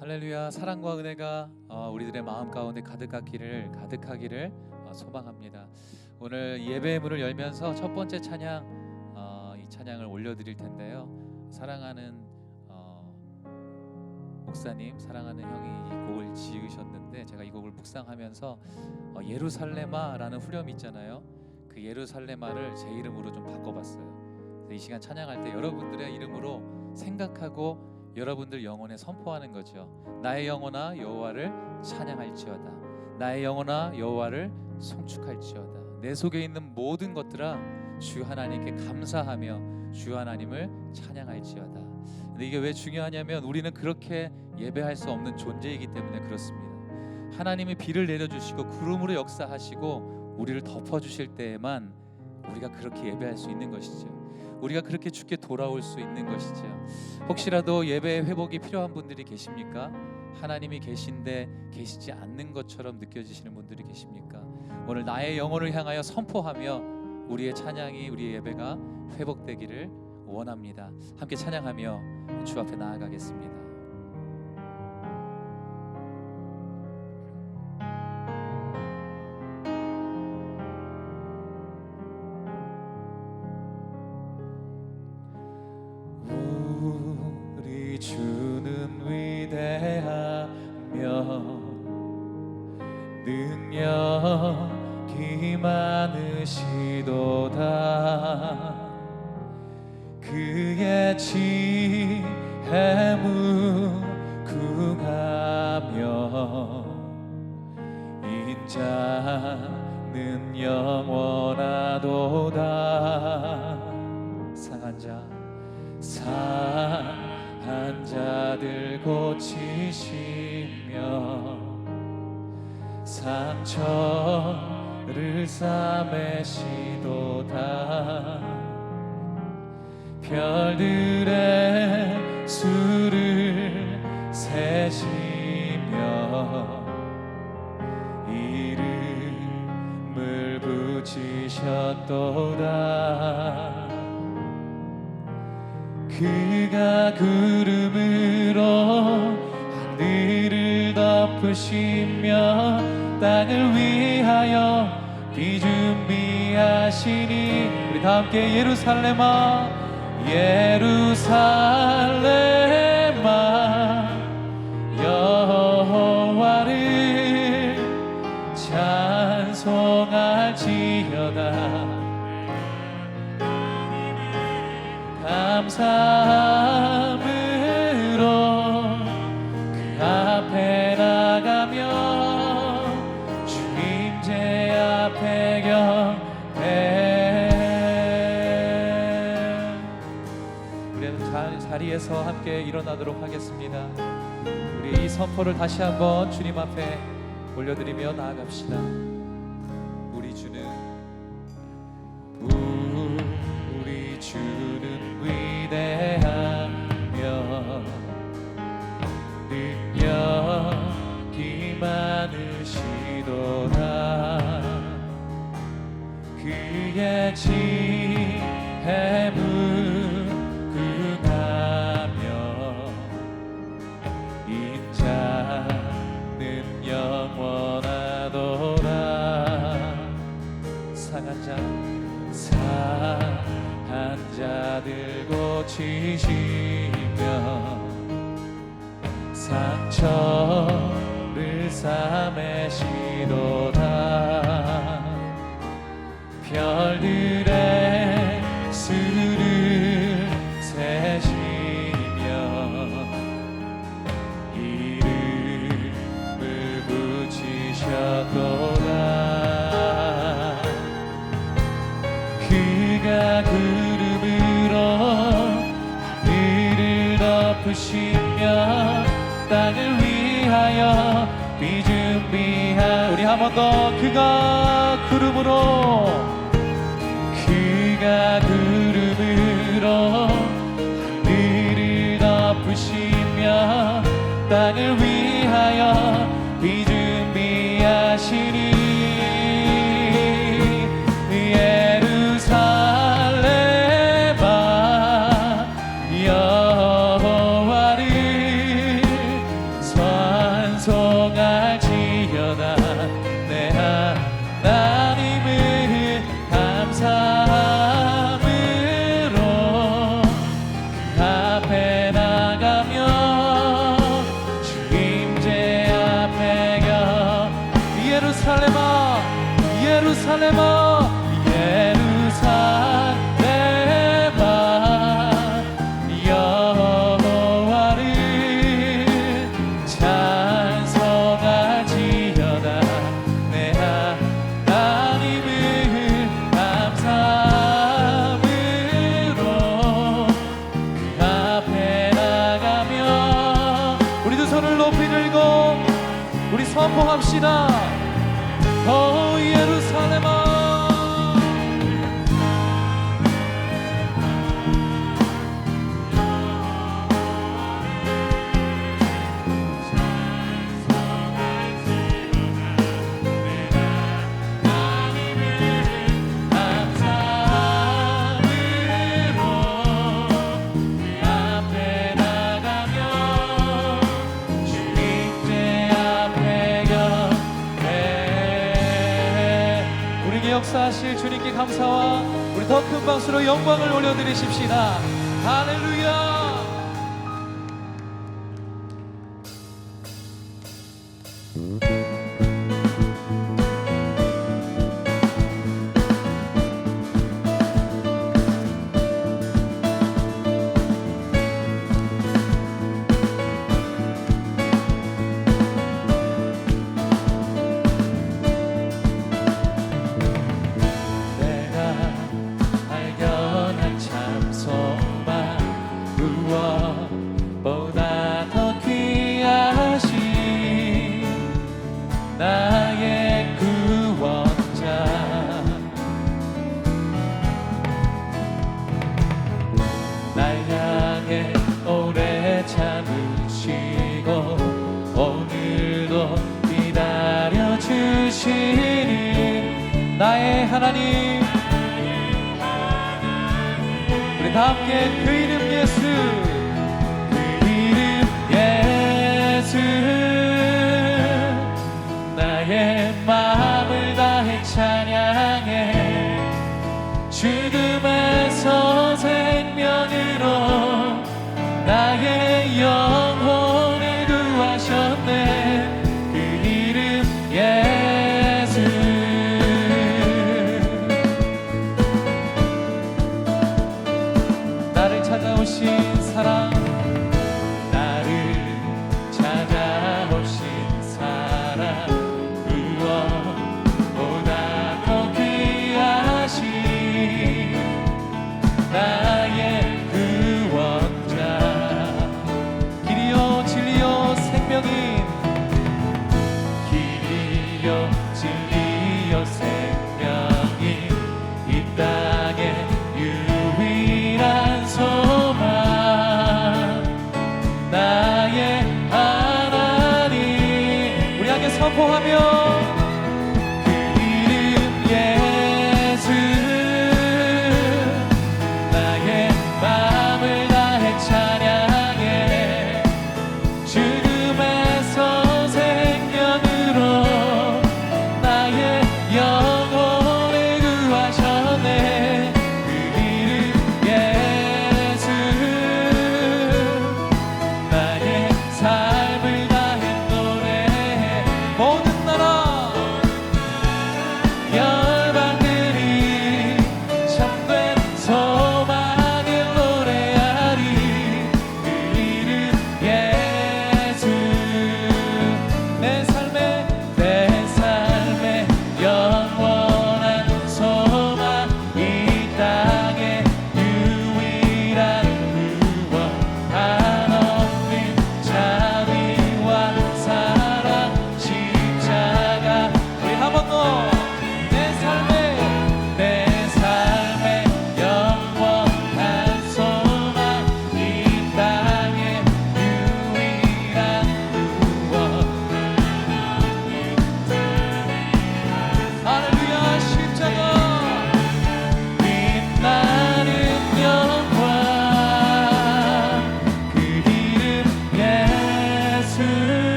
할렐루야. 사랑과 은혜가 우리들의 마음 가운데 가득하기를 소망합니다. 오늘 예배의 문을 열면서 첫 번째 찬양, 이 찬양을 올려드릴 텐데요. 사랑하는 목사님, 사랑하는 형이 이 곡을 지으셨는데 제가 이 곡을 묵상하면서 예루살렘아라는 후렴이 있잖아요. 그 예루살렘아를 제 이름으로 좀 바꿔봤어요. 이 시간 찬양할 때 여러분들의 이름으로 생각하고 여러분들 영혼에 선포하는 거죠. 나의 영혼아 여호와를 찬양할지어다. 나의 영혼아 여호와를 송축할지어다. 내 속에 있는 모든 것들아 주 하나님께 감사하며 주 하나님을 찬양할지어다. 근데 이게 왜 중요하냐면 우리는 그렇게 예배할 수 없는 존재이기 때문에 그렇습니다. 하나님이 비를 내려주시고 구름으로 역사하시고 우리를 덮어주실 때에만 우리가 그렇게 예배할 수 있는 것이죠. 우리가 그렇게 주께 돌아올 수 있는 것이죠. 혹시라도 예배의 회복이 필요한 분들이 계십니까? 하나님이 계신데 계시지 않는 것처럼 느껴지시는 분들이 계십니까? 오늘 나의 영혼을 향하여 선포하며 우리의 찬양이, 우리의 예배가 회복되기를 원합니다. 함께 찬양하며 주 앞에 나아가겠습니다. 우리 주는 위대하며 능력이 많으시도다. 그의 지혜 무궁하며 인자는 영원하도다. 상한 자들 고치시며 상처를 싸매시도다. 별들의 수를 세시며 이름을 붙이셨도다. 그가 구름으로 하늘을 덮으시며 땅을 위하여 비 준비하시니 우리 다 함께 예루살렘아 예루살렘아 여호와를 찬송할지어다. 감사함으로 그 앞에 나가며 주 임재 앞에 경배. 우리는 자리에서 함께 일어나도록 하겠습니다. 우리 이 선포를 다시 한번 주님 앞에 올려드리며 나아갑시다. 우리 주는 위대하며 능력이 많으시도다. 그의 지혜 무궁하며 인자는 영원하도다. 상한 자들 고치시며 상처를 싸매시도다. 별들의 수를 세시며 이름을 붙이셨도다. 그가 구름으로 하늘을 덮으시며 땅을 위하여 비 준비하 우리 한 번 더 그가 구름으로 하늘을 덮으시며 땅을 위하여 비 준비하시니 예루살렘아 여호와를 예루살렘아 예루살렘아 여호와를 찬송할지어다 내 하나님을 감사함으로 그 앞에 나가며 우리 두 손을 높이 들고 우리 선포합시다. 오 예루살렘아 역사하실 주님께 감사와 우리 더 큰 박수로 영광을 올려드리십시다. 할렐루야. 나의 구원자 날 향해 오래 참으시고 오늘도 기다려주시는 나의 하나님 우리 다 함께 그 이름 예수 그 이름 예수 나의 마음을 다해 찬양해 죽음에서 생명으로 나의 영혼을 구하셨네 그 이름 예수 나를 찾아오신 사랑 나를 찾아오신 사랑 나의 구원자 길이요 진리요 생명인 길이요 진리요 생명인 이 땅의 유일한 소망 나의 하나님 우리 함께 선포하며 삶을 다해 노래해 모든 나라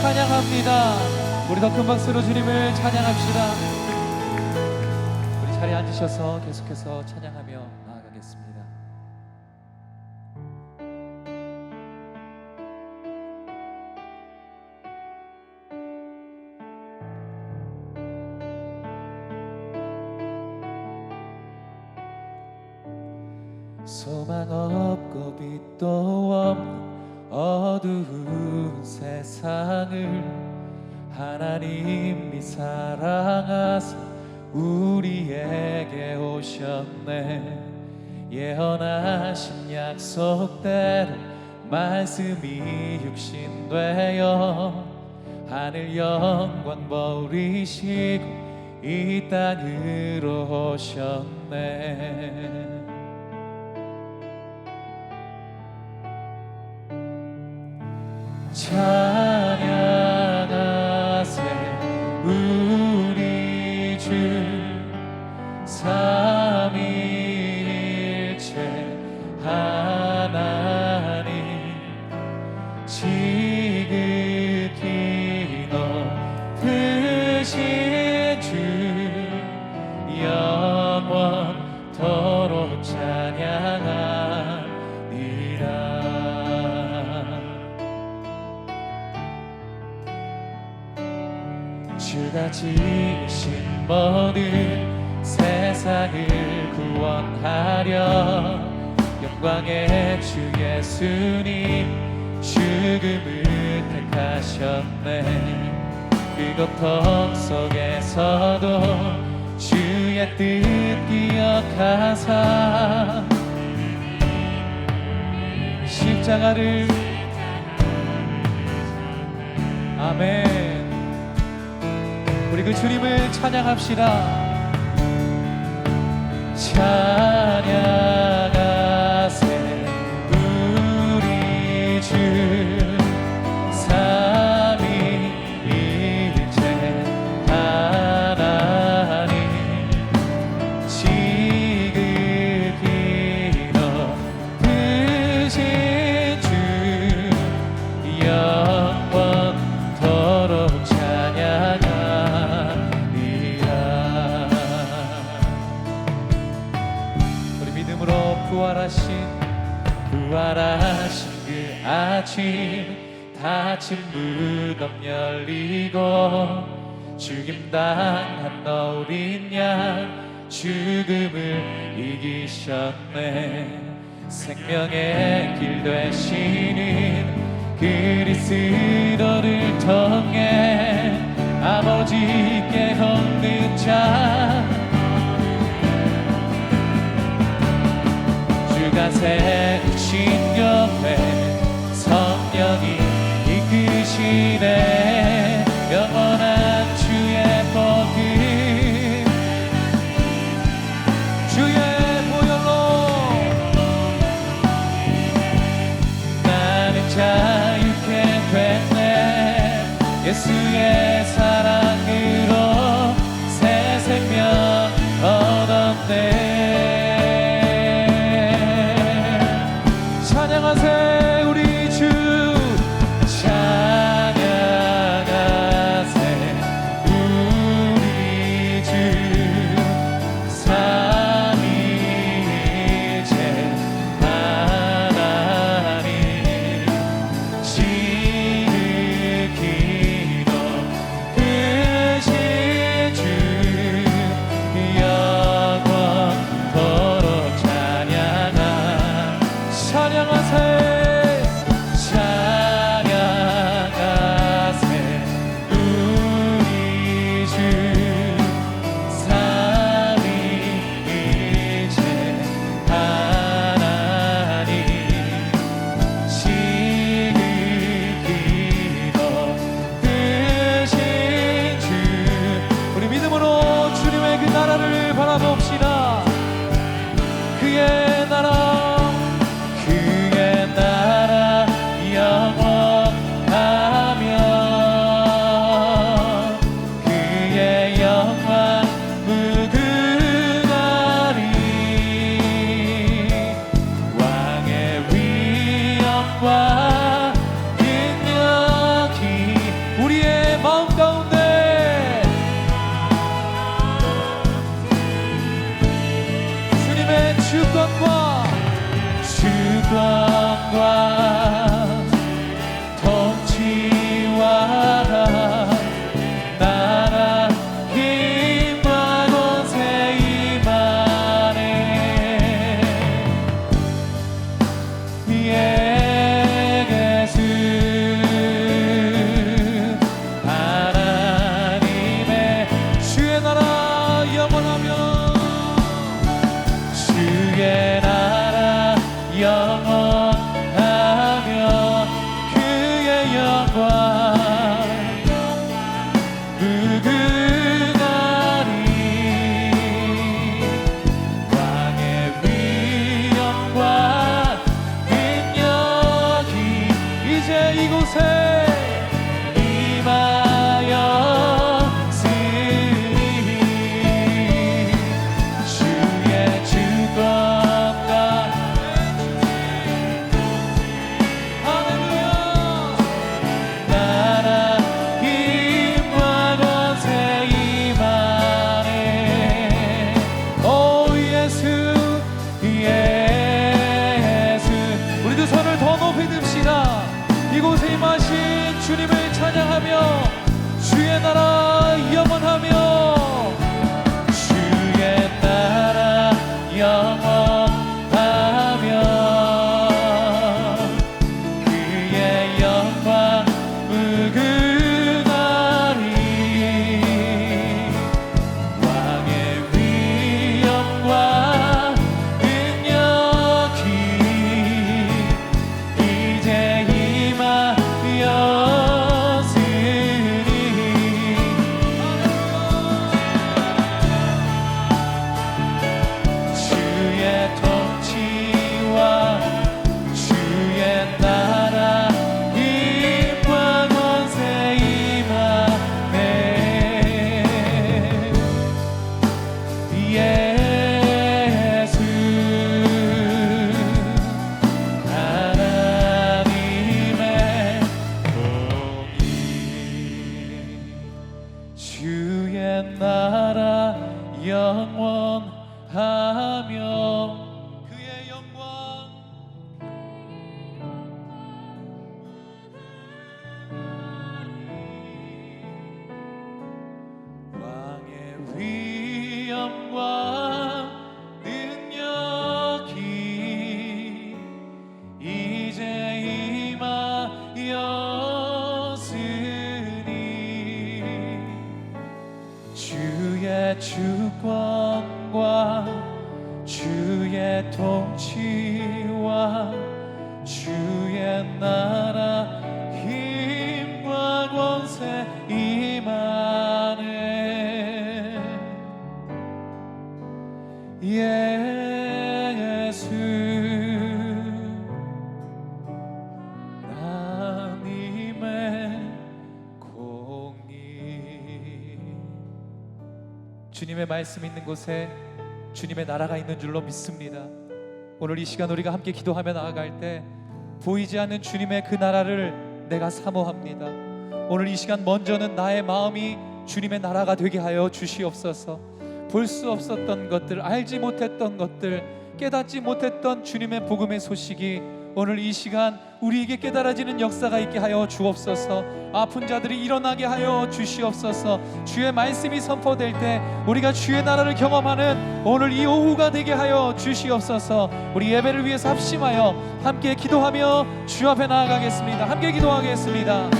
찬양합니다. 우리 더 큰 박수로 주님을 찬양합시다. 우리 자리에 앉으셔서 계속해서 찬양하며 나아가겠습니다. 소망 없고 빛도 없는 어두운 세상을 하나님이 사랑하사 우리에게 오셨네. 예언하신 약속대로 말씀이 육신되어 하늘 영광 버리시고 이 땅으로 오셨네. 찬양하세 우리 주 삼위일체 하나님 지극히 높으신 주 영원토록 찬양하니라. 주가 지으신 모든 세상을 구원하려 영광의 주 예수님 죽음을 택하셨네. 그 고통 속에서도 주의 뜻 기억하사 십자가를 아멘. 우리 그 주님을 찬양합시다. 찬양하세 우리 주 삼위일체 하나님 지극히 높으신 주 영원토록 부활하신 그 아침 닫힌 무덤 열리고 죽임당한 어린 양 죽음을 이기셨네. 생명의 길 되시는 그리스도를 통해 아버지께 얻는 자 주가 세우신 교회 성령이 이끄시네. 영원한 주의 복음 주의 보혈로 나는 자유케 됐네. 예수의 사랑으로 새 생명 얻었네. 찬양하세 우리 주 찬양하세 우리 주 삼위일체 하나님 지극히 높으신 주 영원토록 찬양하세 우리 주 삼위일체 하나님 지극히 높으신 주. 우리 믿음으로 주님의 그 나라를 바라봅시다. 그의 나라 영원하며 그의 영광 무궁하리. 왕의 위엄과 능력이 주의 나라 영원하며 그의 영광 왕의 위엄과 능력이 이제 임하였으니 주의 주권과 주의 통치와 주의 나라 힘과 권세 임하네. 예수 하나님의 공의. 주님의 말씀 있는 곳에 주님의 나라가 있는 줄로 믿습니다. 오늘 이 시간 우리가 함께 기도하며 나아갈 때 보이지 않는 주님의 그 나라를 내가 사모합니다. 오늘 이 시간 먼저는 나의 마음이 주님의 나라가 되게 하여 주시옵소서. 볼 수 없었던 것들, 알지 못했던 것들, 깨닫지 못했던 주님의 복음의 소식이 오늘 이 시간 우리에게 깨달아지는 역사가 있게 하여 주옵소서. 아픈 자들이 일어나게 하여 주시옵소서. 주의 말씀이 선포될 때 우리가 주의 나라를 경험하는 오늘 이 오후가 되게 하여 주시옵소서. 우리 예배를 위해서 합심하여 함께 기도하며 주 앞에 나아가겠습니다. 함께 기도하겠습니다.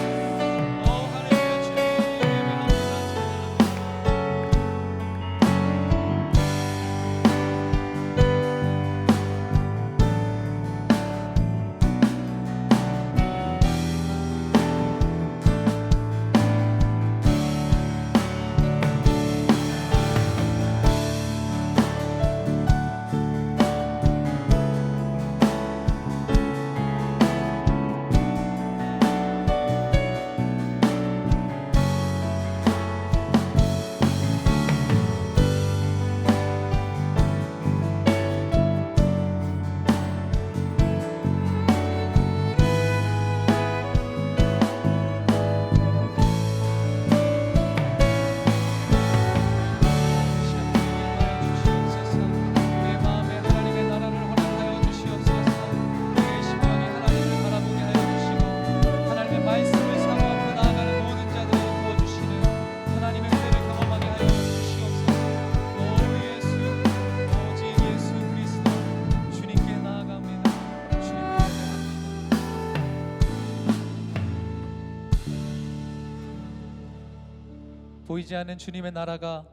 보이지 않는 주님의 나라가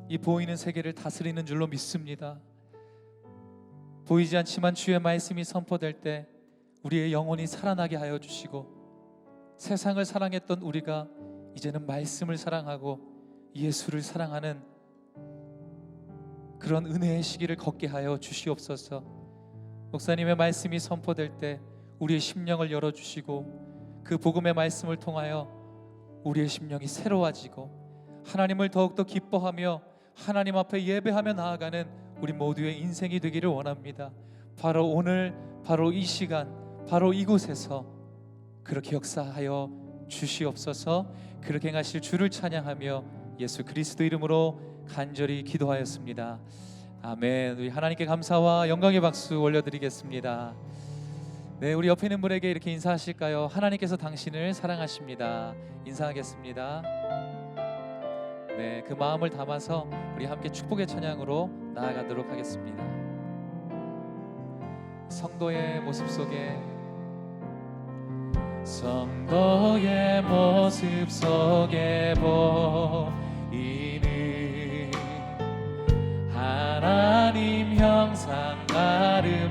이 보이는 세계를 다스리는 줄로 믿습니다. 보이지 않지만 주의 말씀이 선포될 때 우리의 영혼이 살아나게 하여 주시고, 세상을 사랑했던 우리가 이제는 말씀을 사랑하고 예수를 사랑하는 그런 은혜의 시기를 걷게 하여 주시옵소서. 목사님의 말씀이 선포될 때 우리의 심령을 열어주시고 그 복음의 말씀을 통하여 우리의 심령이 새로워지고 하나님을 더욱더 기뻐하며 하나님 앞에 예배하며 나아가는 우리 모두의 인생이 되기를 원합니다. 바로 오늘, 바로 이 시간, 바로 이곳에서 그렇게 역사하여 주시옵소서. 그렇게 행하실 주를 찬양하며 예수 그리스도 이름으로 간절히 기도하였습니다. 아멘. 우리 하나님께 감사와 영광의 박수 올려드리겠습니다. 네, 우리 옆에 있는 분에게 이렇게 인사하실까요? 하나님께서 당신을 사랑하십니다. 인사하겠습니다. 네, 그 마음을 담아서 우리 함께 축복의 찬양으로 나아가도록 하겠습니다. 성도의 모습 속에, 성도의 모습 속에 보이는 하나님 형상 아름다워라.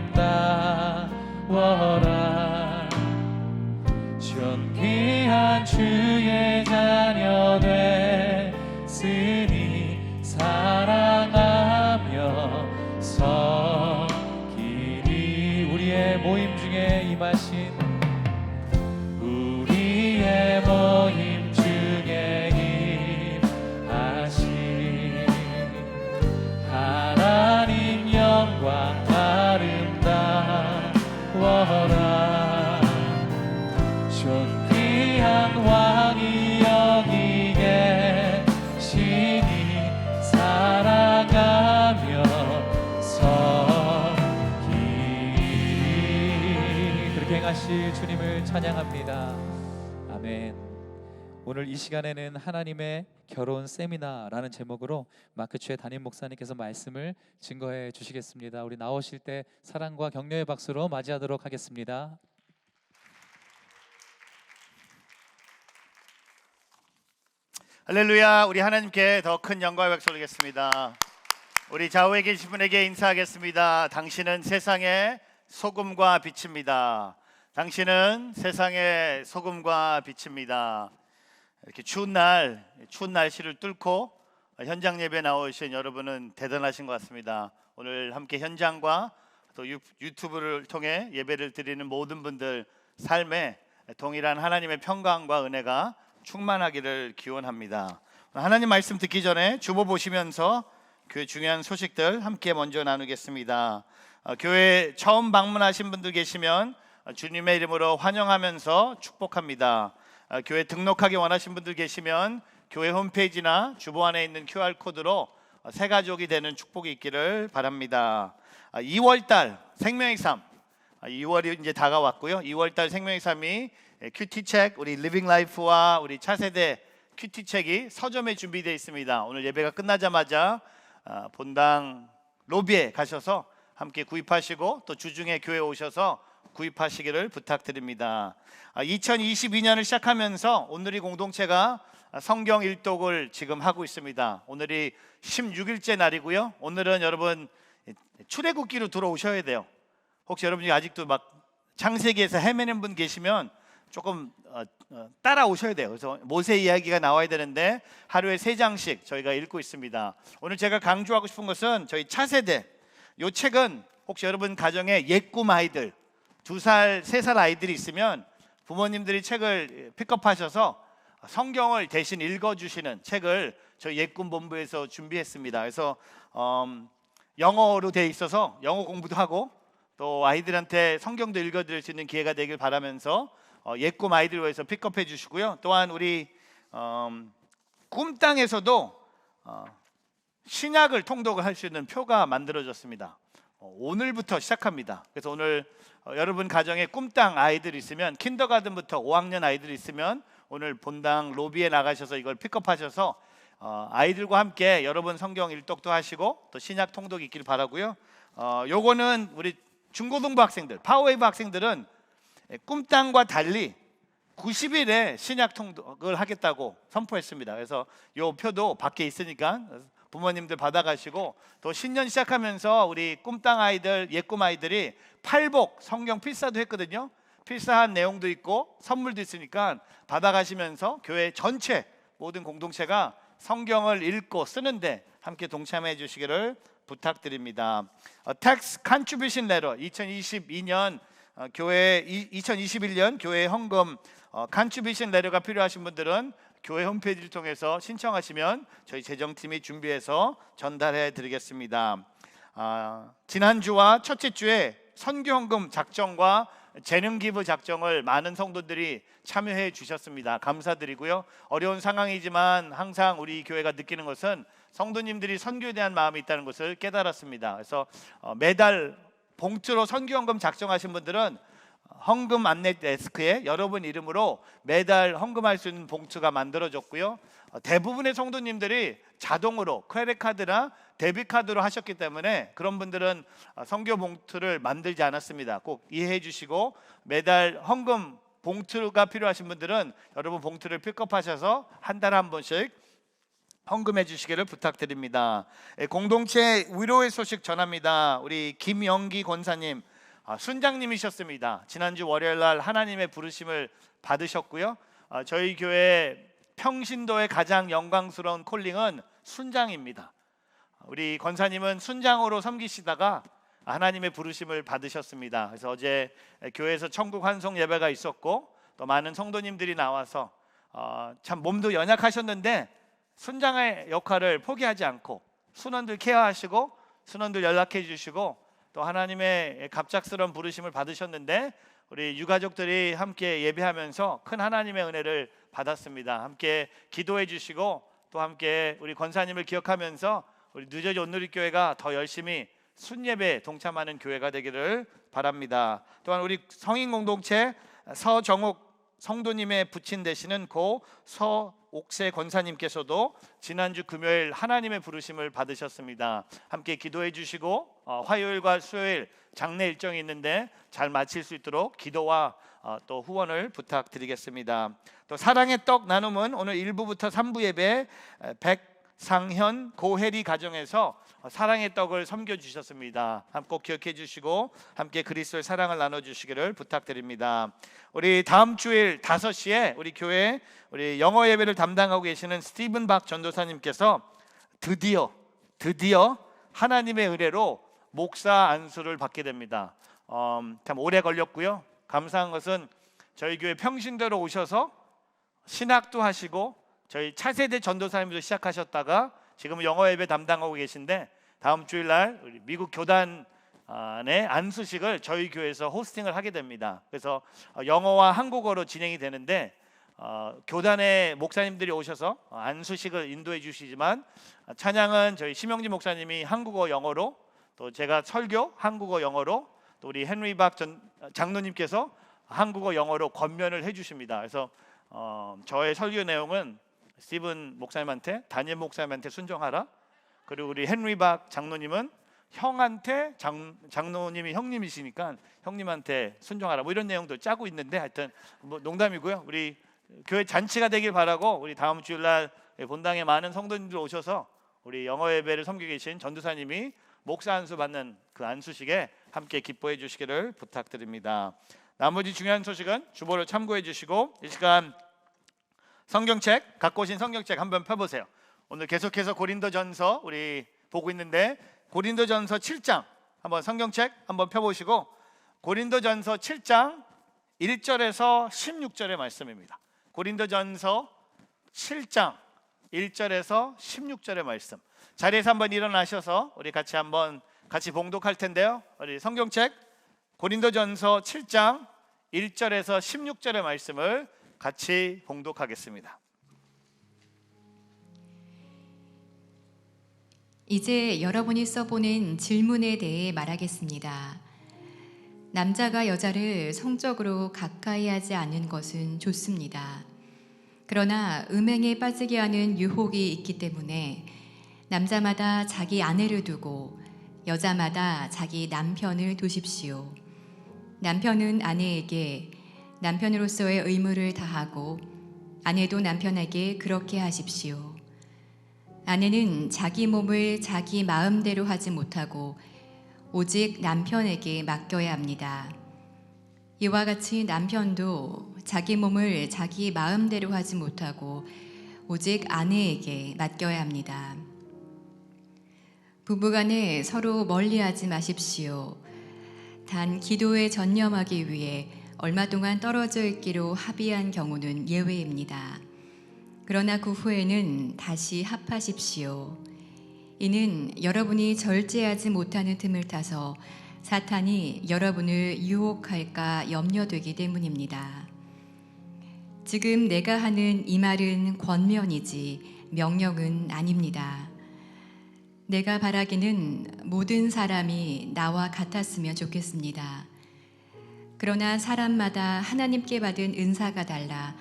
존귀한 주의 자녀 됐으니 사랑하며 섬기리. 우리의 모임 중에 임하신, 우리의 모임 중에 임하신 하나님 영광 아름다워라. 존귀한 왕이 여기에 주실 주님을 찬양합니다. 아멘. 오늘 이 시간에는 하나님의 결혼 세미나라는 제목으로 마크추의 담임 목사님께서 말씀을 증거해 주시겠습니다. 우리 나오실 때 사랑과 격려의 박수로 맞이하도록 하겠습니다. 할렐루야. 우리 하나님께 더 큰 영광을 박수 올리겠습니다. 우리 좌우에 계신 분에게 인사하겠습니다. 당신은 세상의 소금과 빛입니다. 당신은 세상의 소금과 빛입니다. 이렇게 추운 날씨를 뚫고 현장 예배 나오신 여러분은 대단하신 것 같습니다. 오늘 함께 현장과 또 유튜브를 통해 예배를 드리는 모든 분들 삶에 동일한 하나님의 평강과 은혜가 충만하기를 기원합니다. 하나님 말씀 듣기 전에 주보 보시면서 교회 중요한 소식들 함께 먼저 나누겠습니다. 교회 처음 방문하신 분들 계시면 주님의 이름으로 환영하면서 축복합니다. 교회 등록하기 원하신 분들 계시면 교회 홈페이지나 주보 안에 있는 QR코드로 새 가족이 되는 축복이 있기를 바랍니다. 2월달 생명의 삶, 2월이 이제 다가왔고요. 2월달 생명의 삶이 큐티책, 우리 리빙 라이프와 우리 차세대 큐티책이 서점에 준비되어 있습니다. 오늘 예배가 끝나자마자 본당 로비에 가셔서 함께 구입하시고 또 주중에 교회에 오셔서 구입하시기를 부탁드립니다. 2022년을 시작하면서 오늘이 공동체가 성경 일독을 지금 하고 있습니다. 오늘이 16일째 날이고요. 오늘은 여러분 출애굽기로 들어오셔야 돼요. 혹시 여러분이 아직도 막 창세기에서 헤매는 분 계시면 조금 따라오셔야 돼요. 그래서 모세 이야기가 나와야 되는데 하루에 3장씩 저희가 읽고 있습니다. 오늘 제가 강조하고 싶은 것은 저희 차세대, 이 책은 혹시 여러분 가정에 옛꿈 아이들 2살, 3살 아이들이 있으면 부모님들이 책을 픽업하셔서 성경을 대신 읽어주시는 책을 저희 옛꿈 본부에서 준비했습니다. 그래서 영어로 돼 있어서 영어 공부도 하고 또 아이들한테 성경도 읽어드릴 수 있는 기회가 되길 바라면서 옛꿈 아이들을 위해서 픽업해 주시고요. 또한 우리 꿈땅에서도 신약을 통독을 할 수 있는 표가 만들어졌습니다. 오늘부터 시작합니다. 그래서 오늘 여러분 가정에 꿈땅 아이들이 있으면 킨더가든부터 5학년 아이들이 있으면 오늘 본당 로비에 나가셔서 이걸 픽업하셔서 아이들과 함께 여러분 성경 일독도 하시고 또 신약 통독이 있기를 바라고요. 요거는 우리 중고등부 학생들, 파워웨이브 학생들은 꿈땅과 달리 90일에 신약 통독을 하겠다고 선포했습니다. 그래서 요 표도 밖에 있으니까 부모님들 받아가시고 또 신년 시작하면서 우리 꿈땅 아이들, 옛꿈 아이들이 팔복 성경 필사도 했거든요. 필사한 내용도 있고 선물도 있으니까 받아가시면서 교회 전체 모든 공동체가 성경을 읽고 쓰는데 함께 동참해 주시기를 부탁드립니다. Tax Contribution Letter 2022년 교회 2021년 교회 헌금 Contribution Letter가 필요하신 분들은 교회 홈페이지를 통해서 신청하시면 저희 재정팀이 준비해서 전달해 드리겠습니다. 지난주와 첫째 주에 선교헌금 작정과 재능기부 작정을 많은 성도들이 참여해 주셨습니다. 감사드리고요. 어려운 상황이지만 항상 우리 교회가 느끼는 것은 성도님들이 선교에 대한 마음이 있다는 것을 깨달았습니다. 그래서 매달 봉투로 선교헌금 작정하신 분들은 헌금 안내 데스크에 여러분 이름으로 매달 헌금할 수 있는 봉투가 만들어졌고요. 대부분의 성도님들이 자동으로 크레딧 카드나 데비트 카드로 하셨기 때문에 그런 분들은 선교 봉투를 만들지 않았습니다. 꼭 이해해 주시고 매달 헌금 봉투가 필요하신 분들은 여러분 봉투를 픽업하셔서 한 달에 한 번씩 헌금해 주시기를 부탁드립니다. 공동체 위로의 소식 전합니다. 우리 김영기 권사님 순장님이셨습니다. 지난주 월요일 날 하나님의 부르심을 받으셨고요. 저희 교회 평신도의 가장 영광스러운 콜링은 순장입니다. 우리 권사님은 순장으로 섬기시다가 하나님의 부르심을 받으셨습니다. 그래서 어제 교회에서 천국 환송 예배가 있었고 또 많은 성도님들이 나와서 참 몸도 연약하셨는데 순장의 역할을 포기하지 않고 순원들 케어하시고 순원들 연락해 주시고 또 하나님의 갑작스러운 부르심을 받으셨는데 우리 유가족들이 함께 예배하면서 큰 하나님의 은혜를 받았습니다. 함께 기도해 주시고 또 함께 우리 권사님을 기억하면서 우리 뉴저지 온누리교회가 더 열심히 순예배 동참하는 교회가 되기를 바랍니다. 또한 우리 성인 공동체 서정옥 성도님의 부친 되시는 고 서옥세 권사님께서도 지난주 금요일 하나님의 부르심을 받으셨습니다. 함께 기도해 주시고 화요일과 수요일 장례 일정이 있는데 잘 마칠 수 있도록 기도와 또 후원을 부탁드리겠습니다. 또 사랑의 떡 나눔은 오늘 1부부터 3부 예배 백상현 고혜리 가정에서 사랑의 떡을 섬겨 주셨습니다. 꼭 기억해 주시고 함께 그리스도의 사랑을 나눠 주시기를 부탁드립니다. 우리 다음 주일 5시에 우리 교회 우리 영어 예배를 담당하고 계시는 스티븐 박 전도사님께서 드디어 하나님의 은혜로 목사 안수를 받게 됩니다. 참 오래 걸렸고요. 감사한 것은 저희 교회 평신도로 오셔서 신학도 하시고 저희 차세대 전도사님도 시작하셨다가 지금은 영어 예배 담당하고 계신데 다음 주일날 우리 미국 교단의 안수식을 저희 교회에서 호스팅을 하게 됩니다. 그래서 영어와 한국어로 진행이 되는데 교단의 목사님들이 오셔서 안수식을 인도해 주시지만 찬양은 저희 심영진 목사님이 한국어 영어로 또 제가 설교 한국어 영어로 또 우리 헨리 박 장로님께서 한국어 영어로 권면을 해주십니다. 그래서 저의 설교 내용은 스티븐 목사님한테 다니엘 목사님한테 순종하라. 그리고 우리 헨리 박 장로님은 형한테 장로님이 형님이시니까 형님한테 순종하라. 뭐 이런 내용도 짜고 있는데 하여튼 뭐 농담이고요. 우리 교회 잔치가 되길 바라고 우리 다음 주일날 본당에 많은 성도님들 오셔서 우리 영어 예배를 섬기고 계신 전도사님이 목사 안수 받는 그 안수식에 함께 기뻐해 주시기를 부탁드립니다. 나머지 중요한 소식은 주보를 참고해 주시고 이 시간 성경책 갖고 오신 성경책 한번 펴보세요. 오늘 계속해서 고린도전서 우리 보고 있는데 고린도전서 7장 한번 성경책 한번 펴보시고 고린도전서 7장 1절에서 16절의 말씀입니다. 고린도전서 7장 1절에서 16절의 말씀. 자리에서 한번 일어나셔서 우리 같이 봉독할 텐데요. 우리 성경책 고린도전서 7장 1절에서 16절의 말씀을 같이 봉독하겠습니다. 이제 여러분이 써보낸 질문에 대해 말하겠습니다. 남자가 여자를 성적으로 가까이 하지 않는 것은 좋습니다. 그러나 음행에 빠지게 하는 유혹이 있기 때문에 남자마다 자기 아내를 두고 여자마다 자기 남편을 두십시오. 남편은 아내에게 남편으로서의 의무를 다하고 아내도 남편에게 그렇게 하십시오. 아내는 자기 몸을 자기 마음대로 하지 못하고 오직 남편에게 맡겨야 합니다. 이와 같이 남편도 자기 몸을 자기 마음대로 하지 못하고 오직 아내에게 맡겨야 합니다. 부부간에 서로 멀리하지 마십시오. 단 기도에 전념하기 위해 얼마 동안 떨어져 있기로 합의한 경우는 예외입니다. 그러나 그 후에는 다시 합하십시오. 이는 여러분이 절제하지 못하는 틈을 타서 사탄이 여러분을 유혹할까 염려되기 때문입니다. 지금 내가 하는 이 말은 권면이지 명령은 아닙니다. 내가 바라기는 모든 사람이 나와 같았으면 좋겠습니다. 그러나 사람마다 하나님께 받은 은사가 달라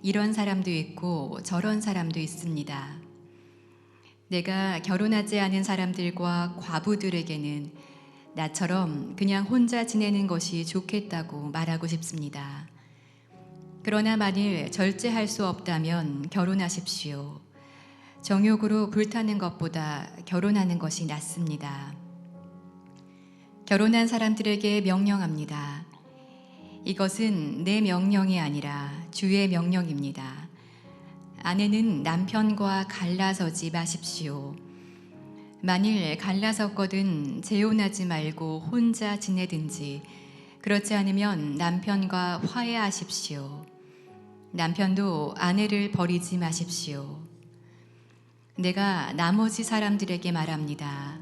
이런 사람도 있고 저런 사람도 있습니다. 내가 결혼하지 않은 사람들과 과부들에게는 나처럼 그냥 혼자 지내는 것이 좋겠다고 말하고 싶습니다. 그러나 만일 절제할 수 없다면 결혼하십시오. 정욕으로 불타는 것보다 결혼하는 것이 낫습니다. 결혼한 사람들에게 명령합니다. 이것은 내 명령이 아니라 주의 명령입니다. 아내는 남편과 갈라서지 마십시오. 만일 갈라섰거든 재혼하지 말고 혼자 지내든지 그렇지 않으면 남편과 화해하십시오. 남편도 아내를 버리지 마십시오. 내가 나머지 사람들에게 말합니다.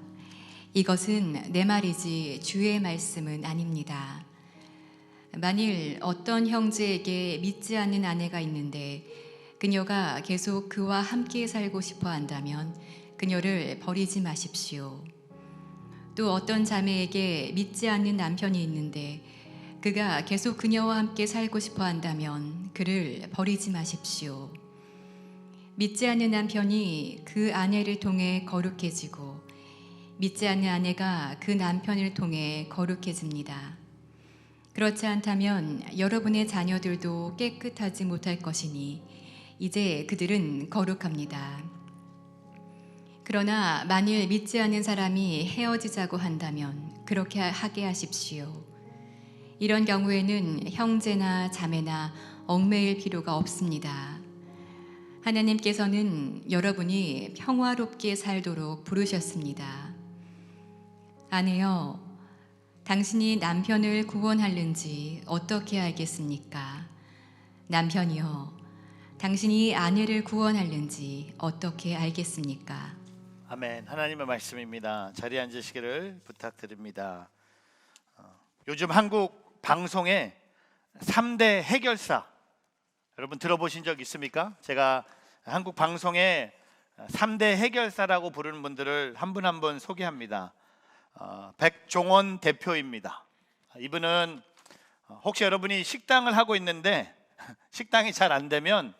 이것은 내 말이지 주의 말씀은 아닙니다. 만일 어떤 형제에게 믿지 않는 아내가 있는데 그녀가 계속 그와 함께 살고 싶어 한다면 그녀를 버리지 마십시오. 또 어떤 자매에게 믿지 않는 남편이 있는데 그가 계속 그녀와 함께 살고 싶어 한다면 그를 버리지 마십시오. 믿지 않는 남편이 그 아내를 통해 거룩해지고 믿지 않는 아내가 그 남편을 통해 거룩해집니다. 그렇지 않다면 여러분의 자녀들도 깨끗하지 못할 것이니 이제 그들은 거룩합니다. 그러나 만일 믿지 않는 사람이 헤어지자고 한다면 그렇게 하게 하십시오. 이런 경우에는 형제나 자매나 얽매일 필요가 없습니다. 하나님께서는 여러분이 평화롭게 살도록 부르셨습니다. 아내여, 당신이 남편을 구원하는지 어떻게 알겠습니까? 남편이여, 당신이 아내를 구원하는지 어떻게 알겠습니까? 아멘. 하나님의 말씀입니다. 자리에 앉으시기를 부탁드립니다. 요즘 한국 방송에 3대 해결사, 여러분 들어보신 적 있습니까? 제가 한국 방송에 3대 해결사라고 부르는 분들을 한 분 한 분 소개합니다. 백종원 대표입니다. 이분은 혹시 여러분이 식당을 하고 있는데 식당이 잘 안 되면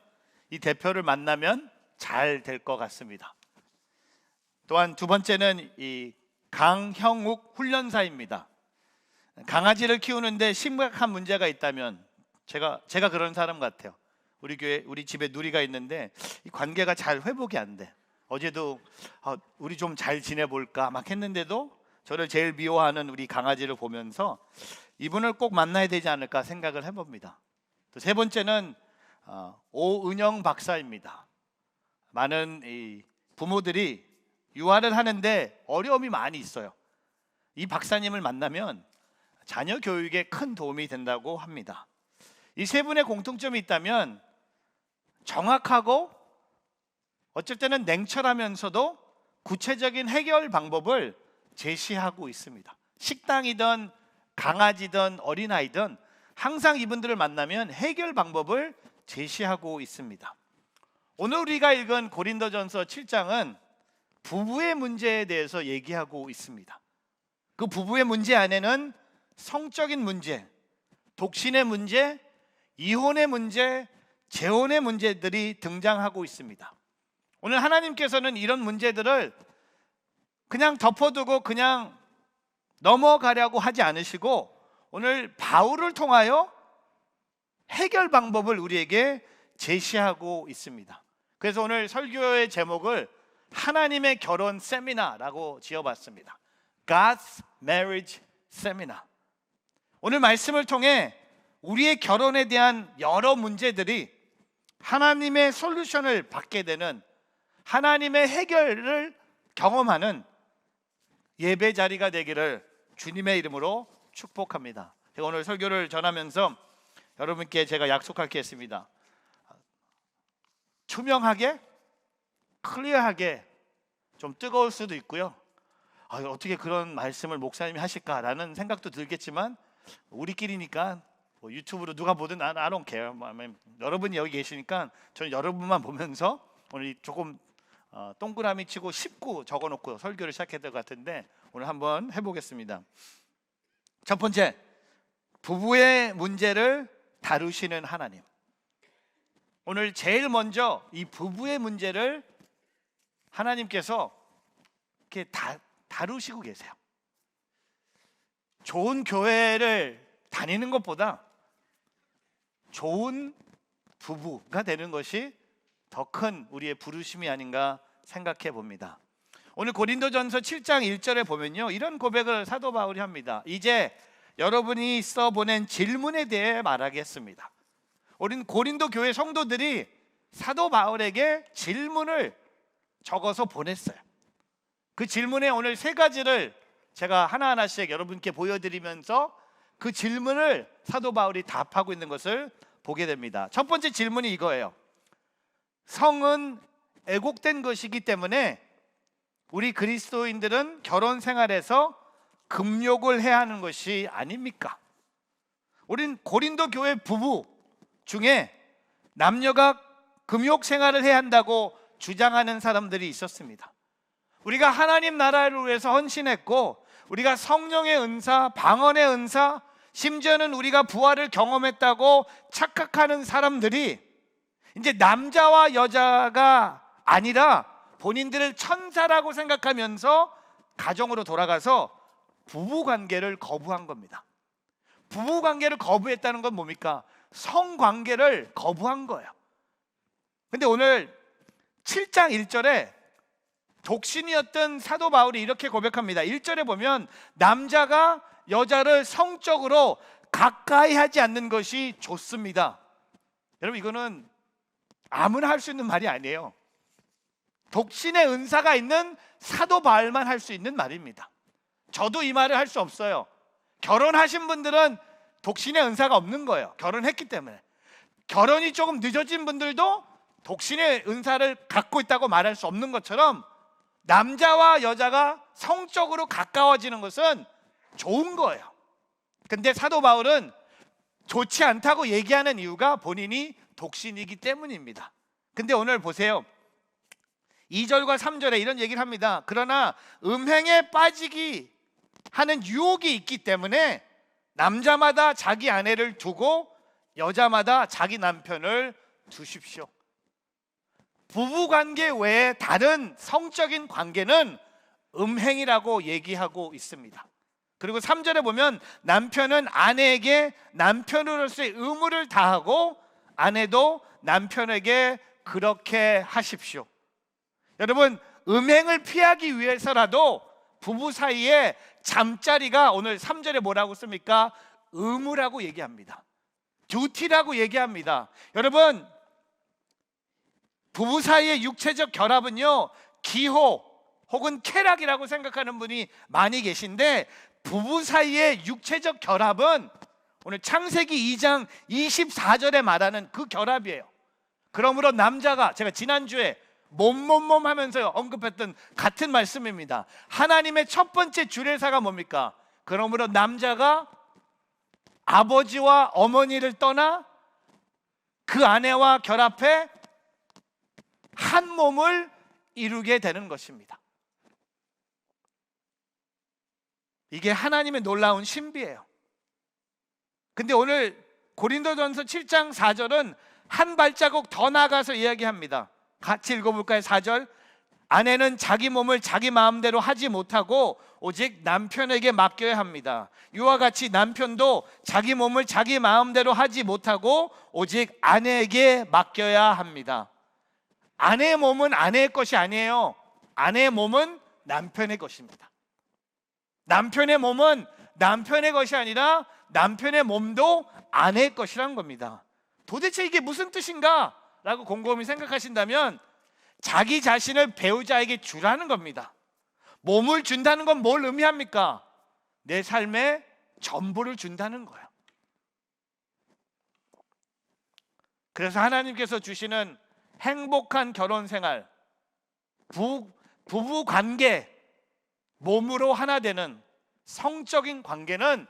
이 대표를 만나면 잘 될 것 같습니다. 또한 두 번째는 이 강형욱 훈련사입니다. 강아지를 키우는데 심각한 문제가 있다면 제가 그런 사람 같아요. 우리 집에 누리가 있는데 이 관계가 잘 회복이 안 돼. 어제도 우리 좀 잘 지내볼까 막 했는데도 저를 제일 미워하는 우리 강아지를 보면서 이분을 꼭 만나야 되지 않을까 생각을 해봅니다. 또 세 번째는 오은영 박사입니다. 많은 이 부모들이 유아를 하는데 어려움이 많이 있어요. 이 박사님을 만나면 자녀 교육에 큰 도움이 된다고 합니다. 이 세 분의 공통점이 있다면 정확하고 어쩔 때는 냉철하면서도 구체적인 해결 방법을 제시하고 있습니다. 식당이든 강아지든 어린아이든 항상 이분들을 만나면 해결 방법을 제시하고 있습니다. 오늘 우리가 읽은 고린도전서 7장은 부부의 문제에 대해서 얘기하고 있습니다. 그 부부의 문제 안에는 성적인 문제, 독신의 문제, 이혼의 문제, 재혼의 문제들이 등장하고 있습니다. 오늘 하나님께서는 이런 문제들을 그냥 덮어두고 그냥 넘어가려고 하지 않으시고 오늘 바울을 통하여 해결 방법을 우리에게 제시하고 있습니다. 그래서 오늘 설교의 제목을 하나님의 결혼 세미나라고 지어봤습니다. God's Marriage Seminar. 오늘 말씀을 통해 우리의 결혼에 대한 여러 문제들이 하나님의 솔루션을 받게 되는, 하나님의 해결을 경험하는 예배 자리가 되기를 주님의 이름으로 축복합니다. 제가 오늘 설교를 전하면서 여러분께 제가 약속할 게 있습니다. 투명하게, 클리어하게, 좀 뜨거울 수도 있고요. 어떻게 그런 말씀을 목사님이 하실까라는 생각도 들겠지만 우리끼리니까 뭐 유튜브로 누가 보든 I don't care. 여러분이 여기 계시니까 저는 여러분만 보면서 오늘 조금 동그라미 치고 19 적어놓고 설교를 시작해야 될 것 같은데 오늘 한번 해보겠습니다. 첫 번째, 부부의 문제를 다루시는 하나님. 오늘 제일 먼저 이 부부의 문제를 하나님께서 이렇게 다루시고 계세요. 좋은 교회를 다니는 것보다 좋은 부부가 되는 것이 더 큰 우리의 부르심이 아닌가 생각해 봅니다. 오늘 고린도전서 7장 1절에 보면요, 이런 고백을 사도 바울이 합니다. 이제 여러분이 써보낸 질문에 대해 말하겠습니다. 우린 고린도 교회 성도들이 사도 바울에게 질문을 적어서 보냈어요. 그 질문에 오늘 세 가지를 제가 하나하나씩 여러분께 보여드리면서 그 질문을 사도 바울이 답하고 있는 것을 보게 됩니다. 첫 번째 질문이 이거예요. 성은 애곡된 것이기 때문에 우리 그리스도인들은 결혼 생활에서 금욕을 해야 하는 것이 아닙니까? 우린 고린도 교회 부부 중에 남녀가 금욕 생활을 해야 한다고 주장하는 사람들이 있었습니다. 우리가 하나님 나라를 위해서 헌신했고 우리가 성령의 은사, 방언의 은사, 심지어는 우리가 부활을 경험했다고 착각하는 사람들이 이제 남자와 여자가 아니라 본인들을 천사라고 생각하면서 가정으로 돌아가서 부부관계를 거부한 겁니다. 부부관계를 거부했다는 건 뭡니까? 성관계를 거부한 거예요. 근데 오늘 7장 1절에 독신이었던 사도 바울이 이렇게 고백합니다. 1절에 보면 남자가 여자를 성적으로 가까이 하지 않는 것이 좋습니다. 여러분, 이거는 아무나 할 수 있는 말이 아니에요. 독신의 은사가 있는 사도 바울만 할 수 있는 말입니다. 저도 이 말을 할 수 없어요. 결혼하신 분들은 독신의 은사가 없는 거예요. 결혼했기 때문에. 결혼이 조금 늦어진 분들도 독신의 은사를 갖고 있다고 말할 수 없는 것처럼 남자와 여자가 성적으로 가까워지는 것은 좋은 거예요. 근데 사도 바울은 좋지 않다고 얘기하는 이유가 본인이 독신이기 때문입니다. 근데 오늘 보세요. 2절과 3절에 이런 얘기를 합니다. 그러나 음행에 빠지기 하는 유혹이 있기 때문에 남자마다 자기 아내를 두고 여자마다 자기 남편을 두십시오. 부부관계 외에 다른 성적인 관계는 음행이라고 얘기하고 있습니다. 그리고 3절에 보면 남편은 아내에게 남편으로서의 의무를 다하고 아내도 남편에게 그렇게 하십시오. 여러분, 음행을 피하기 위해서라도 부부 사이에 잠자리가 오늘 3절에 뭐라고 씁니까? 의무라고 얘기합니다. 듀티라고 얘기합니다. 여러분, 부부 사이의 육체적 결합은요, 기호 혹은 쾌락이라고 생각하는 분이 많이 계신데 부부 사이의 육체적 결합은 오늘 창세기 2장 24절에 말하는 그 결합이에요. 그러므로 남자가, 제가 지난주에 몸 하면서 언급했던 같은 말씀입니다. 하나님의 첫 번째 주례사가 뭡니까? 그러므로 남자가 아버지와 어머니를 떠나 그 아내와 결합해 한 몸을 이루게 되는 것입니다. 이게 하나님의 놀라운 신비예요. 근데 오늘 고린도전서 7장 4절은 한 발자국 더 나가서 이야기합니다. 같이 읽어볼까요? 4절. 아내는 자기 몸을 자기 마음대로 하지 못하고 오직 남편에게 맡겨야 합니다. 이와 같이 남편도 자기 몸을 자기 마음대로 하지 못하고 오직 아내에게 맡겨야 합니다. 아내의 몸은 아내의 것이 아니에요. 아내의 몸은 남편의 것입니다. 남편의 몸은 남편의 것이 아니라 남편의 몸도 아내의 것이란 겁니다. 도대체 이게 무슨 뜻인가? 라고 곰곰이 생각하신다면 자기 자신을 배우자에게 주라는 겁니다. 몸을 준다는 건 뭘 의미합니까? 내 삶에 전부를 준다는 거예요. 그래서 하나님께서 주시는 행복한 결혼 생활, 부부 관계, 몸으로 하나 되는 성적인 관계는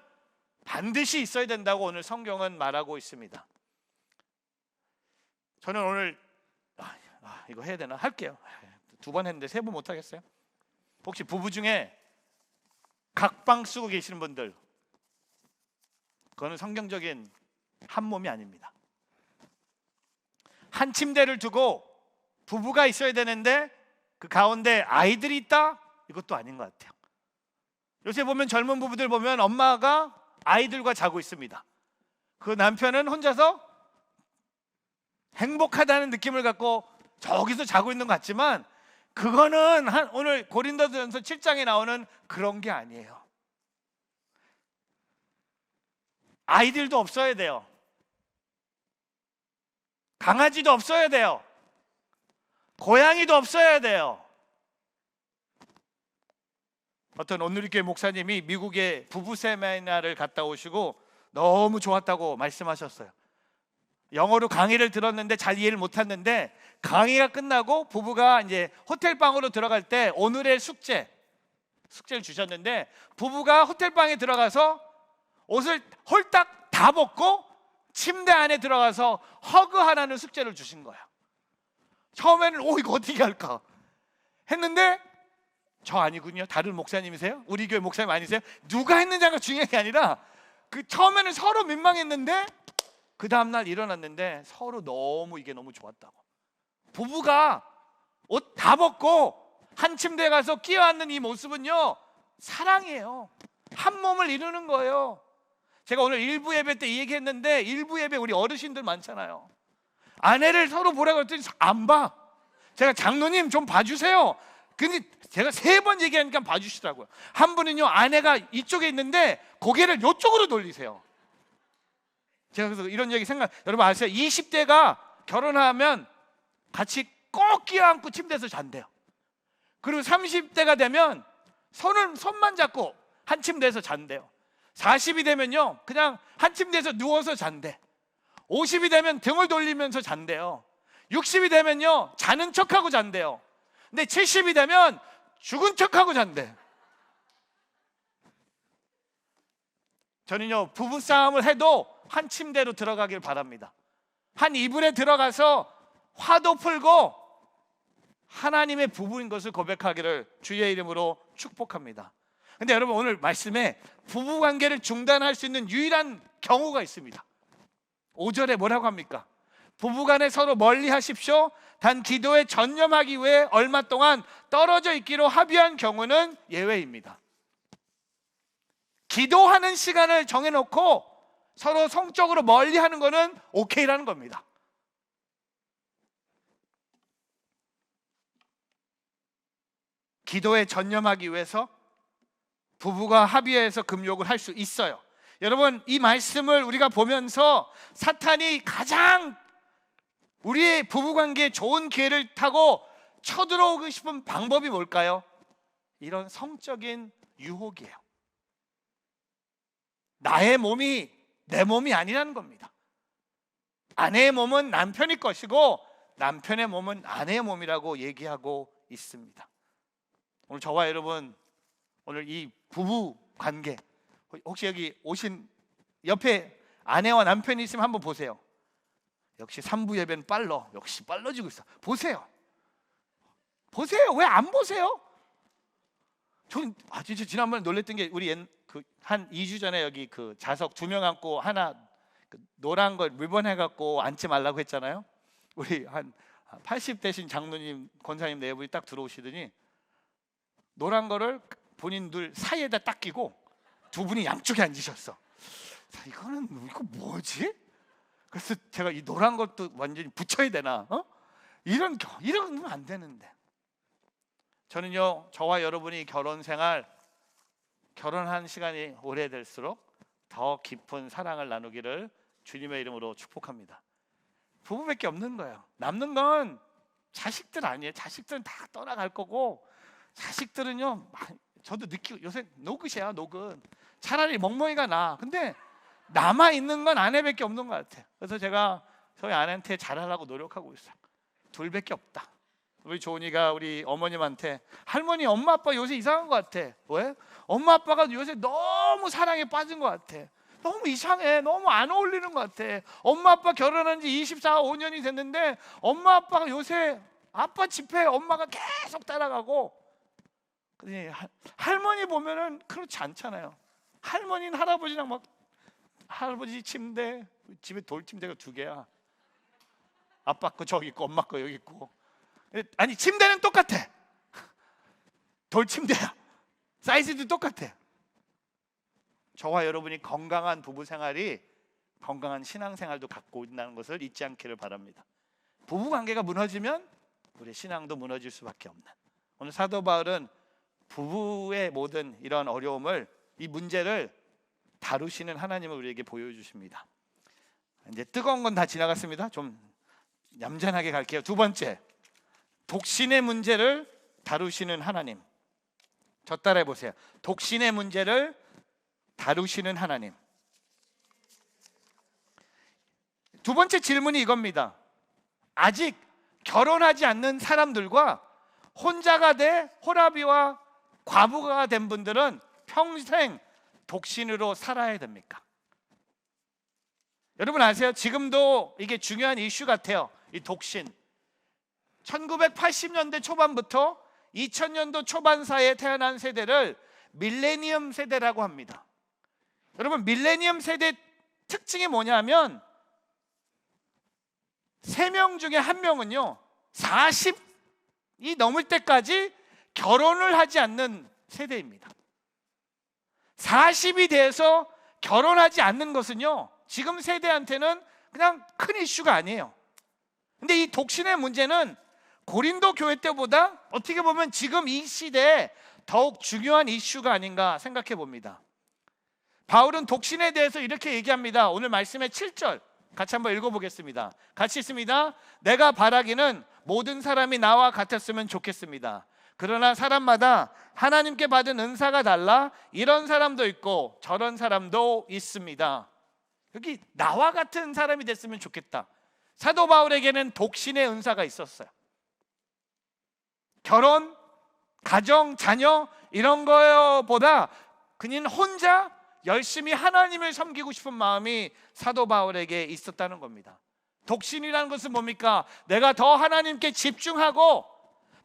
반드시 있어야 된다고 오늘 성경은 말하고 있습니다. 저는 오늘 이거 해야 되나? 할게요. 2번 했는데 3번 못 하겠어요? 혹시 부부 중에 각방 쓰고 계시는 분들, 그거는 성경적인 한 몸이 아닙니다. 한 침대를 두고 부부가 있어야 되는데 그 가운데 아이들이 있다? 이것도 아닌 것 같아요. 요새 보면 젊은 부부들 보면 엄마가 아이들과 자고 있습니다. 그 남편은 혼자서 행복하다는 느낌을 갖고 저기서 자고 있는 것 같지만 그거는 오늘 고린도전서 7장에 나오는 그런 게 아니에요. 아이들도 없어야 돼요. 강아지도 없어야 돼요. 고양이도 없어야 돼요. 어떤 온누리교회 목사님이 미국에 부부 세미나를 갔다 오시고 너무 좋았다고 말씀하셨어요. 영어로 강의를 들었는데 잘 이해를 못했는데 강의가 끝나고 부부가 이제 호텔 방으로 들어갈 때 오늘의 숙제를 주셨는데 부부가 호텔 방에 들어가서 옷을 홀딱 다 벗고 침대 안에 들어가서 허그하라는 숙제를 주신 거야. 처음에는 이거 어떻게 할까 했는데 저 아니군요. 다른 목사님이세요? 우리 교회 목사님 아니세요? 누가 했느냐가 중요한 게 아니라 처음에는 서로 민망했는데 그 다음날 일어났는데 서로 이게 너무 좋았다고. 부부가 옷 다 벗고 한 침대에 가서 끼어 앉는 이 모습은요, 사랑이에요. 한 몸을 이루는 거예요. 제가 오늘 일부 예배 때 이 얘기했는데, 일부 예배 우리 어르신들 많잖아요. 아내를 서로 보라고 했더니 안 봐. 제가 장로님 좀 봐주세요. 근데 제가 3번 얘기하니까 봐주시더라고요. 한 분은요, 아내가 이쪽에 있는데 고개를 이쪽으로 돌리세요. 제가 그래서 이런 얘기 여러분 아세요? 20대가 결혼하면 같이 꼭 끼어안고 침대에서 잔대요. 그리고 30대가 되면 손만 잡고 한 침대에서 잔대요. 40이 되면요, 그냥 한 침대에서 누워서 잔대. 50이 되면 등을 돌리면서 잔대요. 60이 되면요, 자는 척하고 잔대요. 근데 70이 되면 죽은 척하고 잔대. 저는요, 부부싸움을 해도 한 침대로 들어가길 바랍니다. 한 이불에 들어가서 화도 풀고 하나님의 부부인 것을 고백하기를 주의 이름으로 축복합니다. 근데 여러분, 오늘 말씀에 부부관계를 중단할 수 있는 유일한 경우가 있습니다. 5절에 뭐라고 합니까? 부부간에 서로 멀리 하십시오. 단 기도에 전념하기 위해 얼마 동안 떨어져 있기로 합의한 경우는 예외입니다. 기도하는 시간을 정해놓고 서로 성적으로 멀리 하는 거는 오케이라는 겁니다. 기도에 전념하기 위해서 부부가 합의해서 금욕을 할 수 있어요. 여러분, 이 말씀을 우리가 보면서 사탄이 가장 우리의 부부관계에 좋은 기회를 타고 쳐들어오고 싶은 방법이 뭘까요? 이런 성적인 유혹이에요. 나의 몸이 내 몸이 아니라는 겁니다. 아내의 몸은 남편의 것이고 남편의 몸은 아내의 몸이라고 얘기하고 있습니다. 오늘 저와 여러분, 오늘 이 부부 관계, 혹시 여기 오신 옆에 아내와 남편이 있으면 한번 보세요. 역시 3부 예배는 역시 빨라지고 있어. 보세요. 왜 안 보세요? 전 진짜 지난번에 놀랬던 게, 우리 한 2주 전에 여기 자석 2명 앉고 하나 노란 거 리본 해갖고 앉지 말라고 했잖아요. 우리 한 80 되신 장로님, 권사님 네 분이 딱 들어오시더니 노란 거를 본인들 사이에다 딱 끼고 2분이 양쪽에 앉으셨어. 이거 뭐지? 그래서 제가 이 노란 것도 완전히 붙여야 되나? 이런 건 안 되는데. 저는요, 저와 여러분이 결혼한 시간이 오래될수록 더 깊은 사랑을 나누기를 주님의 이름으로 축복합니다. 부부밖에 없는 거예요. 남는 건 자식들 아니에요. 자식들은 다 떠나갈 거고, 자식들은요, 저도 느끼고 요새 노긋이야, 노긋. 차라리 멍멍이가 나. 근데 남아 있는 건 아내밖에 없는 것 같아. 그래서 제가 저희 아내한테 잘하려고 노력하고 있어요. 2밖에 없다. 우리 조은이가 우리 어머님한테, 할머니, 엄마 아빠 요새 이상한 것 같아. 왜? 엄마 아빠가 요새 너무 사랑에 빠진 것 같아. 너무 이상해. 너무 안 어울리는 것 같아. 엄마 아빠 결혼한 지 24, 5년이 됐는데 엄마 아빠가 요새 아빠 집에 엄마가 계속 따라가고. 근데 할머니 보면은 그렇지 않잖아요. 할머니는 할아버지랑 막, 할아버지 침대, 집에 돌침대가 2개야. 아빠 거 저기 있고 엄마 거 여기 있고. 아니, 침대는 똑같아. 돌침대야. 사이즈도 똑같아. 저와 여러분이 건강한 부부 생활이 건강한 신앙 생활도 갖고 있다는 것을 잊지 않기를 바랍니다. 부부 관계가 무너지면 우리 신앙도 무너질 수밖에 없는, 오늘 사도 바울은 부부의 모든 이런 어려움을, 이 문제를 다루시는 하나님을 우리에게 보여주십니다. 이제 뜨거운 건 다 지나갔습니다. 좀 얌전하게 갈게요. 2번째, 독신의 문제를 다루시는 하나님. 저 따라해 보세요. 독신의 문제를 다루시는 하나님. 2번째 질문이 이겁니다. 아직 결혼하지 않는 사람들과 혼자가 돼 호라비와 과부가 된 분들은 평생 독신으로 살아야 됩니까? 여러분 아세요? 지금도 이게 중요한 이슈 같아요. 이 독신. 1980년대 초반부터 2000년도 초반 사이에 태어난 세대를 밀레니엄 세대라고 합니다. 여러분, 밀레니엄 세대 특징이 뭐냐면 3명 중에 1명은요 40이 넘을 때까지 결혼을 하지 않는 세대입니다. 40이 돼서 결혼하지 않는 것은요 지금 세대한테는 그냥 큰 이슈가 아니에요. 근데 이 독신의 문제는 고린도 교회 때보다 어떻게 보면 지금 이 시대에 더욱 중요한 이슈가 아닌가 생각해 봅니다. 바울은 독신에 대해서 이렇게 얘기합니다. 오늘 말씀의 7절 같이 한번 읽어보겠습니다. 같이 있습니다. 내가 바라기는 모든 사람이 나와 같았으면 좋겠습니다. 그러나 사람마다 하나님께 받은 은사가 달라 이런 사람도 있고 저런 사람도 있습니다. 여기 나와 같은 사람이 됐으면 좋겠다. 사도 바울에게는 독신의 은사가 있었어요. 결혼, 가정, 자녀 이런 거보다 그는 혼자 열심히 하나님을 섬기고 싶은 마음이 사도 바울에게 있었다는 겁니다. 독신이라는 것은 뭡니까? 내가 더 하나님께 집중하고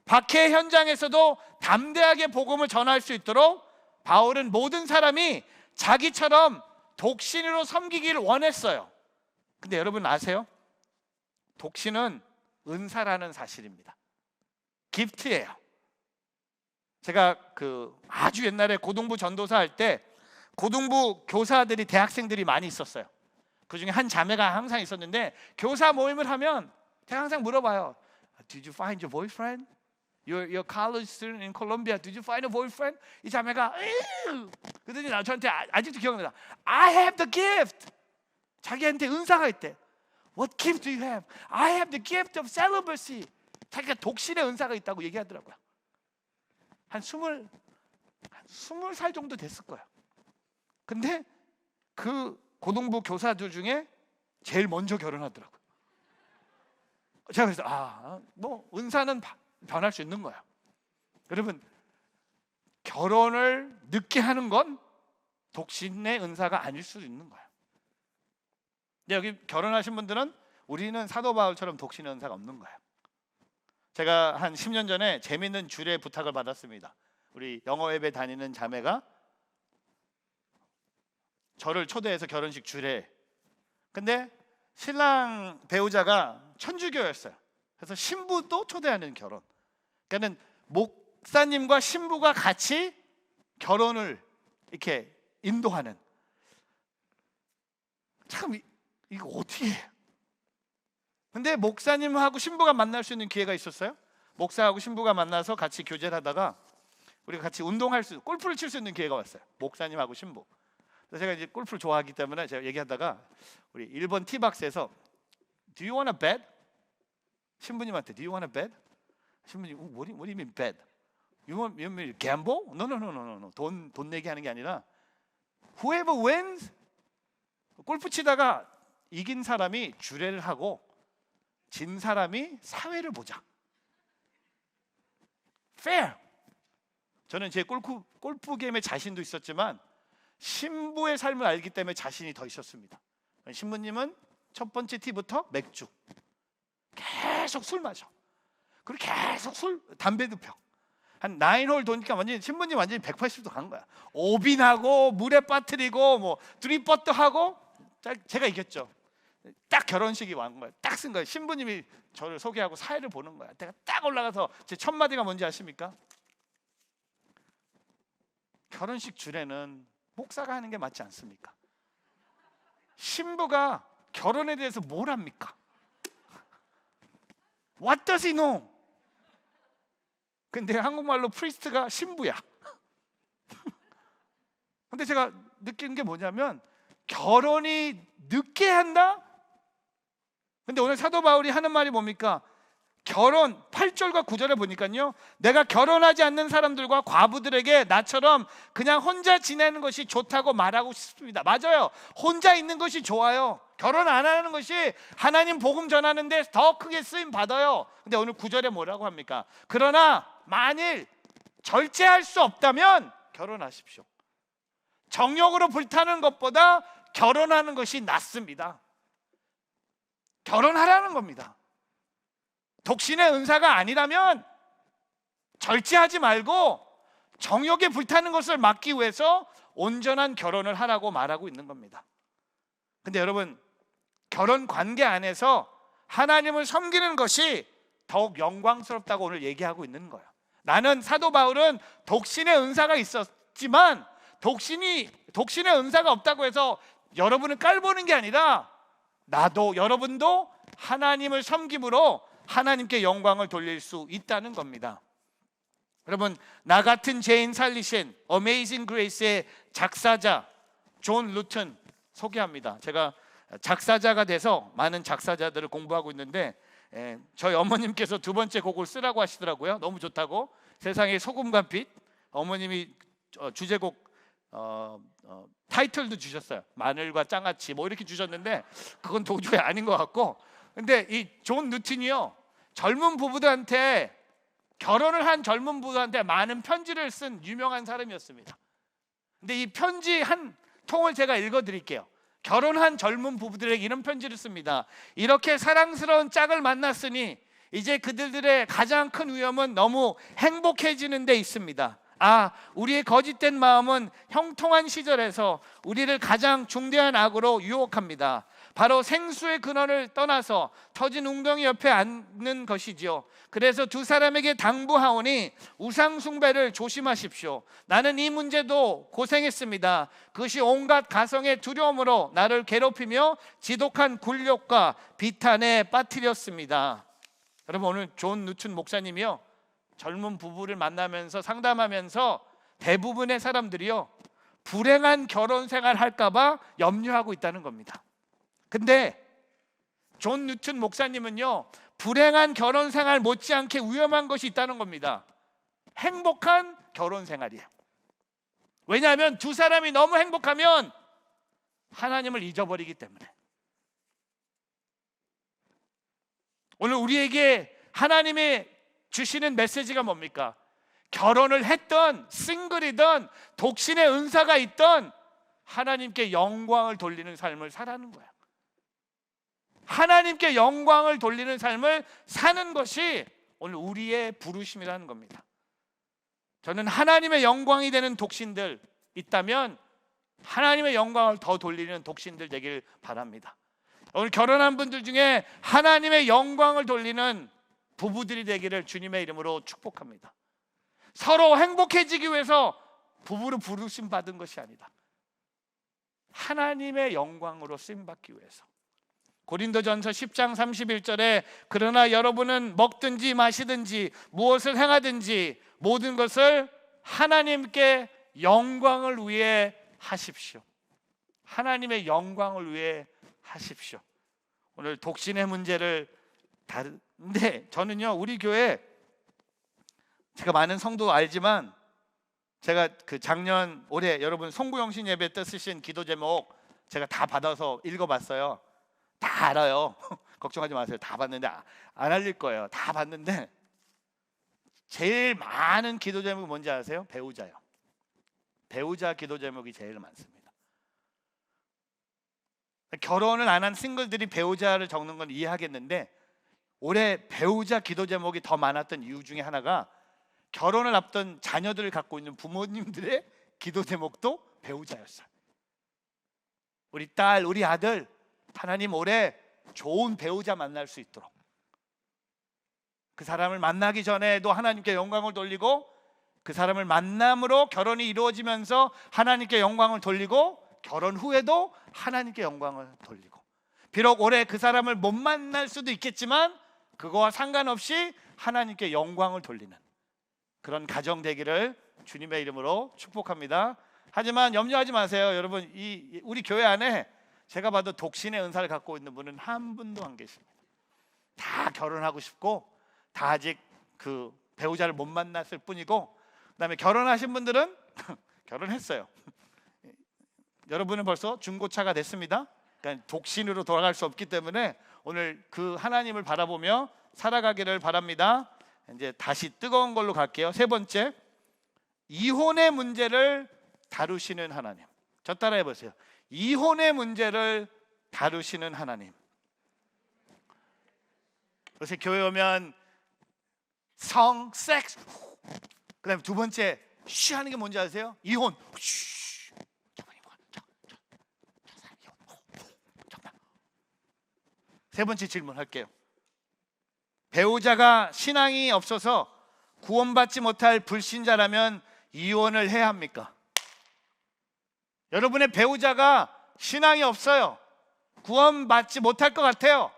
박해 현장에서도 담대하게 복음을 전할 수 있도록 바울은 모든 사람이 자기처럼 독신으로 섬기기를 원했어요. 근데 여러분 아세요? 독신은 은사라는 사실입니다. 기프트예요. 제가 아주 옛날에 고등부 전도사 할 때 고등부 교사들이 대학생들이 많이 있었어요. 그 중에 한 자매가 항상 있었는데 교사 모임을 하면 제가 항상 물어봐요. Did you find your boyfriend? Your college student in Colombia. Did you find a boyfriend? 이 자매가 그러더니 저한테 아직도 기억납니다. I have the gift. 자기한테 은사가 있대. What gift do you have? I have the gift of celibacy. 자기가 독신의 은사가 있다고 얘기하더라고요. 한 20살 정도 됐을 거예요. 근데 그 고등부 교사들 중에 제일 먼저 결혼하더라고요. 제가 그래서 뭐 은사는 변할 수 있는 거야. 여러분, 결혼을 늦게 하는 건 독신의 은사가 아닐 수도 있는 거야. 근데 여기 결혼하신 분들은 우리는 사도 바울처럼 독신의 은사가 없는 거예요. 제가 한 10년 전에 재밌는 주례 부탁을 받았습니다. 우리 영어 예배 다니는 자매가 저를 초대해서 결혼식 주례. 근데 신랑 배우자가 천주교였어요. 그래서 신부도 초대하는 결혼. 그러니까는 목사님과 신부가 같이 결혼을 이렇게 인도하는. 참 이거 어떻게 해? 근데 목사님하고 신부가 만날 수 있는 기회가 있었어요. 목사하고 신부가 만나서 같이 교제를 하다가 우리가 같이 골프를 칠 수 있는 기회가 왔어요. 목사님하고 신부. 그래서 제가 이제 골프를 좋아하기 때문에 제가 얘기하다가 우리 1번 티박스에서 Do you want a bet? 신부님한테 Do you want a bet? 신부님 What do you mean bet? You want me to gamble? No. 돈 내기 하는 게 아니라 Whoever wins 골프 치다가 이긴 사람이 주례를 하고 진 사람이 사회를 보자. Fair. 저는 제 골프 게임에 자신도 있었지만 신부의 삶을 알기 때문에 자신이 더 있었습니다. 신부님은 첫 번째 티부터 맥주, 계속 술 마셔. 그리고 계속 담배도 펴. 한 9홀 도니까 신부님 완전히 180도 간 거야. 오빈하고 물에 빠뜨리고 뭐 드립퍼트 하고 제가 이겼죠. 딱 결혼식이 왔는 거예요. 딱 쓴 거예요. 신부님이 저를 소개하고 사회를 보는 거야. 제가 딱 올라가서 제 첫 마디가 뭔지 아십니까? 결혼식 주례는 목사가 하는 게 맞지 않습니까? 신부가 결혼에 대해서 뭘 합니까? What does he know? 근데 한국말로 프리스트가 신부야. 근데 제가 느낀 게 뭐냐면 결혼이 늦게 한다? 근데 오늘 사도 바울이 하는 말이 뭡니까? 결혼 8절과 9절에 보니까요, 내가 결혼하지 않는 사람들과 과부들에게 나처럼 그냥 혼자 지내는 것이 좋다고 말하고 싶습니다. 맞아요. 혼자 있는 것이 좋아요. 결혼 안 하는 것이 하나님 복음 전하는 데 더 크게 쓰임 받아요. 근데 오늘 9절에 뭐라고 합니까? 그러나 만일 절제할 수 없다면 결혼하십시오. 정욕으로 불타는 것보다 결혼하는 것이 낫습니다. 결혼하라는 겁니다. 독신의 은사가 아니라면 절제하지 말고 정욕에 불타는 것을 막기 위해서 온전한 결혼을 하라고 말하고 있는 겁니다. 근데 여러분, 결혼 관계 안에서 하나님을 섬기는 것이 더욱 영광스럽다고 오늘 얘기하고 있는 거예요. 나는, 사도 바울은 독신의 은사가 있었지만 독신의 은사가 없다고 해서 여러분을 깔보는 게 아니라 나도, 여러분도 하나님을 섬김으로 하나님께 영광을 돌릴 수 있다는 겁니다. 여러분, 나 같은 죄인 살리신 어메이징 그레이스의 작사자 존 루튼 소개합니다. 제가 작사자가 돼서 많은 작사자들을 공부하고 있는데 저희 어머님께서 두 번째 곡을 쓰라고 하시더라고요. 너무 좋다고. 세상의 소금과 빛. 어머님이 주제곡 타이틀도 주셨어요. 마늘과 장아찌 뭐 이렇게 주셨는데 그건 도저히 아닌 것 같고, 근데 이 존 루틴이요, 젊은 부부들한테, 결혼을 한 젊은 부부한테 많은 편지를 쓴 유명한 사람이었습니다. 근데 이 편지 한 통을 제가 읽어드릴게요. 결혼한 젊은 부부들에게 이런 편지를 씁니다. 이렇게 사랑스러운 짝을 만났으니 이제 그들의 가장 큰 위험은 너무 행복해지는 데 있습니다. 우리의 거짓된 마음은 형통한 시절에서 우리를 가장 중대한 악으로 유혹합니다. 바로 생수의 근원을 떠나서 터진 웅덩이 옆에 앉는 것이지요. 그래서 두 사람에게 당부하오니 우상 숭배를 조심하십시오. 나는 이 문제도 고생했습니다. 그것이 온갖 가성의 두려움으로 나를 괴롭히며 지독한 굴욕과 비탄에 빠뜨렸습니다. 여러분, 오늘 존 루튼 목사님이요, 젊은 부부를 만나면서 상담하면서 대부분의 사람들이요, 불행한 결혼 생활 할까 봐 염려하고 있다는 겁니다. 근데 존 루튼 목사님은요, 불행한 결혼 생활 못지않게 위험한 것이 있다는 겁니다. 행복한 결혼 생활이에요. 왜냐하면 두 사람이 너무 행복하면 하나님을 잊어버리기 때문에. 오늘 우리에게 하나님의 주시는 메시지가 뭡니까? 결혼을 했던 싱글이든 독신의 은사가 있던 하나님께 영광을 돌리는 삶을 살아는 거예요. 하나님께 영광을 돌리는 삶을 사는 것이 오늘 우리의 부르심이라는 겁니다. 저는 하나님의 영광이 되는 독신들 있다면 하나님의 영광을 더 돌리는 독신들 되길 바랍니다. 오늘 결혼한 분들 중에 하나님의 영광을 돌리는 부부들이 되기를 주님의 이름으로 축복합니다. 서로 행복해지기 위해서 부부로 부르심 받은 것이 아니다. 하나님의 영광으로 쓰임받기 위해서. 고린도전서 10장 31절에 그러나 여러분은 먹든지 마시든지 무엇을 행하든지 모든 것을 하나님께 영광을 위해 하십시오. 하나님의 영광을 위해 하십시오. 오늘 독신의 문제를 다른데, 저는요, 우리 교회, 제가 많은 성도 알지만 제가 작년 올해 여러분 송구영신 예배 때 쓰신 기도 제목 제가 다 받아서 읽어봤어요. 다 알아요. 걱정하지 마세요. 다 봤는데 안 알릴 거예요. 다 봤는데 제일 많은 기도 제목이 뭔지 아세요? 배우자요. 배우자 기도 제목이 제일 많습니다. 결혼을 안 한 싱글들이 배우자를 적는 건 이해하겠는데 올해 배우자 기도 제목이 더 많았던 이유 중에 하나가 결혼을 앞둔 자녀들을 갖고 있는 부모님들의 기도 제목도 배우자였어요. 우리 딸, 우리 아들, 하나님 올해 좋은 배우자 만날 수 있도록, 그 사람을 만나기 전에도 하나님께 영광을 돌리고 그 사람을 만남으로 결혼이 이루어지면서 하나님께 영광을 돌리고 결혼 후에도 하나님께 영광을 돌리고, 비록 올해 그 사람을 못 만날 수도 있겠지만 그거와 상관없이 하나님께 영광을 돌리는 그런 가정 되기를 주님의 이름으로 축복합니다. 하지만 염려하지 마세요. 여러분, 우리 교회 안에 제가 봐도 독신의 은사를 갖고 있는 분은 한 분도 안 계십니다. 다 결혼하고 싶고 다 아직 그 배우자를 못 만났을 뿐이고, 그다음에 결혼하신 분들은 결혼했어요. 여러분은 벌써 중고차가 됐습니다. 그러니까 독신으로 돌아갈 수 없기 때문에 오늘 그 하나님을 바라보며 살아가기를 바랍니다. 이제 다시 뜨거운 걸로 갈게요. 세 번째, 이혼의 문제를 다루시는 하나님. 저 따라해 보세요. 이혼의 문제를 다루시는 하나님. 요새 교회 오면 성, 섹스 그다음에 두 번째 쉬 하는 게 뭔지 아세요? 이혼. 쉬. 세 번째 질문 할게요. 배우자가 신앙이 없어서 구원받지 못할 불신자라면 이혼을 해야 합니까? 여러분의 배우자가 신앙이 없어요. 구원받지 못할 것 같아요.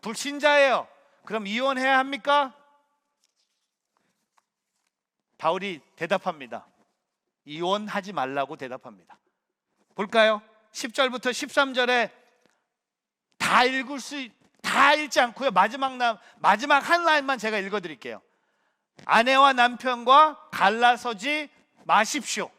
불신자예요. 그럼 이혼해야 합니까? 바울이 대답합니다. 이혼하지 말라고 대답합니다. 볼까요? 10절부터 13절에 다 읽지 않고요. 마지막 한 라인만 제가 읽어드릴게요. 아내와 남편과 갈라서지 마십시오.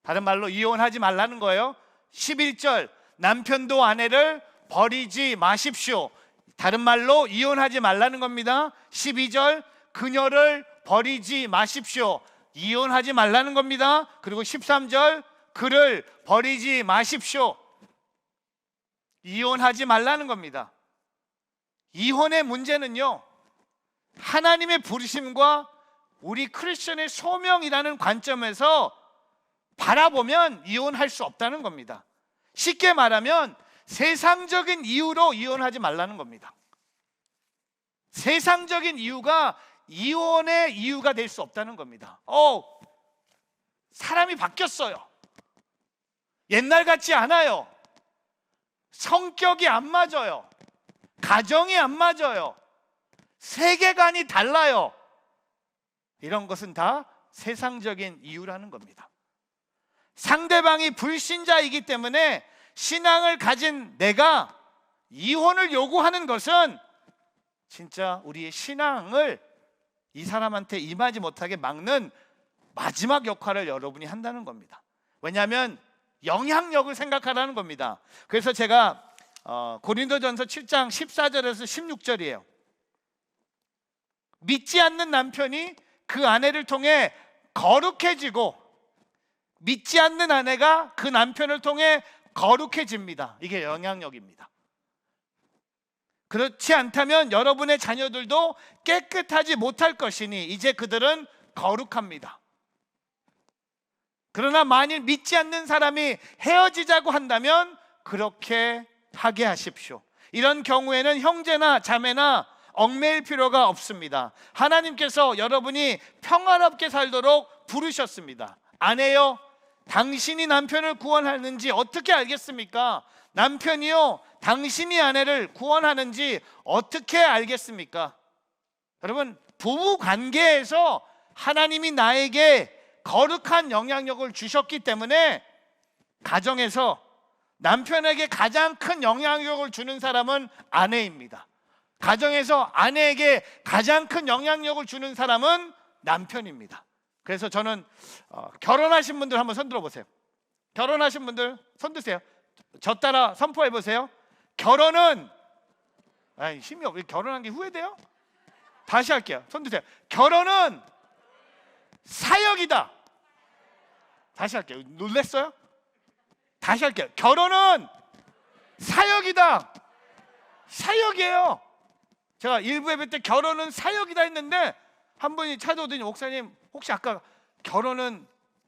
다른 말로 이혼하지 말라는 거예요. 11절 남편도 아내를 버리지 마십시오. 다른 말로 이혼하지 말라는 겁니다. 12절 그녀를 버리지 마십시오. 이혼하지 말라는 겁니다. 그리고 13절 그를 버리지 마십시오. 이혼하지 말라는 겁니다. 이혼의 문제는요, 하나님의 부르심과 우리 크리스천의 소명이라는 관점에서 바라보면 이혼할 수 없다는 겁니다. 쉽게 말하면 세상적인 이유로 이혼하지 말라는 겁니다. 세상적인 이유가 이혼의 이유가 될 수 없다는 겁니다. 사람이 바뀌었어요. 옛날 같지 않아요. 성격이 안 맞아요. 가정이 안 맞아요. 세계관이 달라요. 이런 것은 다 세상적인 이유라는 겁니다. 상대방이 불신자이기 때문에 신앙을 가진 내가 이혼을 요구하는 것은 진짜 우리의 신앙을 이 사람한테 임하지 못하게 막는 마지막 역할을 여러분이 한다는 겁니다. 왜냐하면 영향력을 생각하라는 겁니다. 그래서 제가 고린도전서 7장 14절에서 16절이에요. 믿지 않는 남편이 그 아내를 통해 거룩해지고 믿지 않는 아내가 그 남편을 통해 거룩해집니다. 이게 영향력입니다. 그렇지 않다면 여러분의 자녀들도 깨끗하지 못할 것이니 이제 그들은 거룩합니다. 그러나 만일 믿지 않는 사람이 헤어지자고 한다면 그렇게 하게 하십시오. 이런 경우에는 형제나 자매나 얽매일 필요가 없습니다. 하나님께서 여러분이 평화롭게 살도록 부르셨습니다. 아내여, 당신이 남편을 구원하는지 어떻게 알겠습니까? 남편이요, 당신이 아내를 구원하는지 어떻게 알겠습니까? 여러분, 부부 관계에서 하나님이 나에게 거룩한 영향력을 주셨기 때문에 가정에서 남편에게 가장 큰 영향력을 주는 사람은 아내입니다. 가정에서 아내에게 가장 큰 영향력을 주는 사람은 남편입니다. 그래서 저는 결혼하신 분들 한번 손 들어보세요. 결혼하신 분들 손 드세요. 저 따라 선포해 보세요. 결혼은 힘이 없. 결혼한 게 후회돼요? 다시 할게요. 손 드세요. 결혼은 사역이다. 다시 할게요. 놀랬어요? 다시 할게요. 결혼은 사역이다. 사역이에요. 제가 일부 예배 때 결혼은 사역이다 했는데 한 분이 찾아오더니 목사님 혹시 아까 결혼은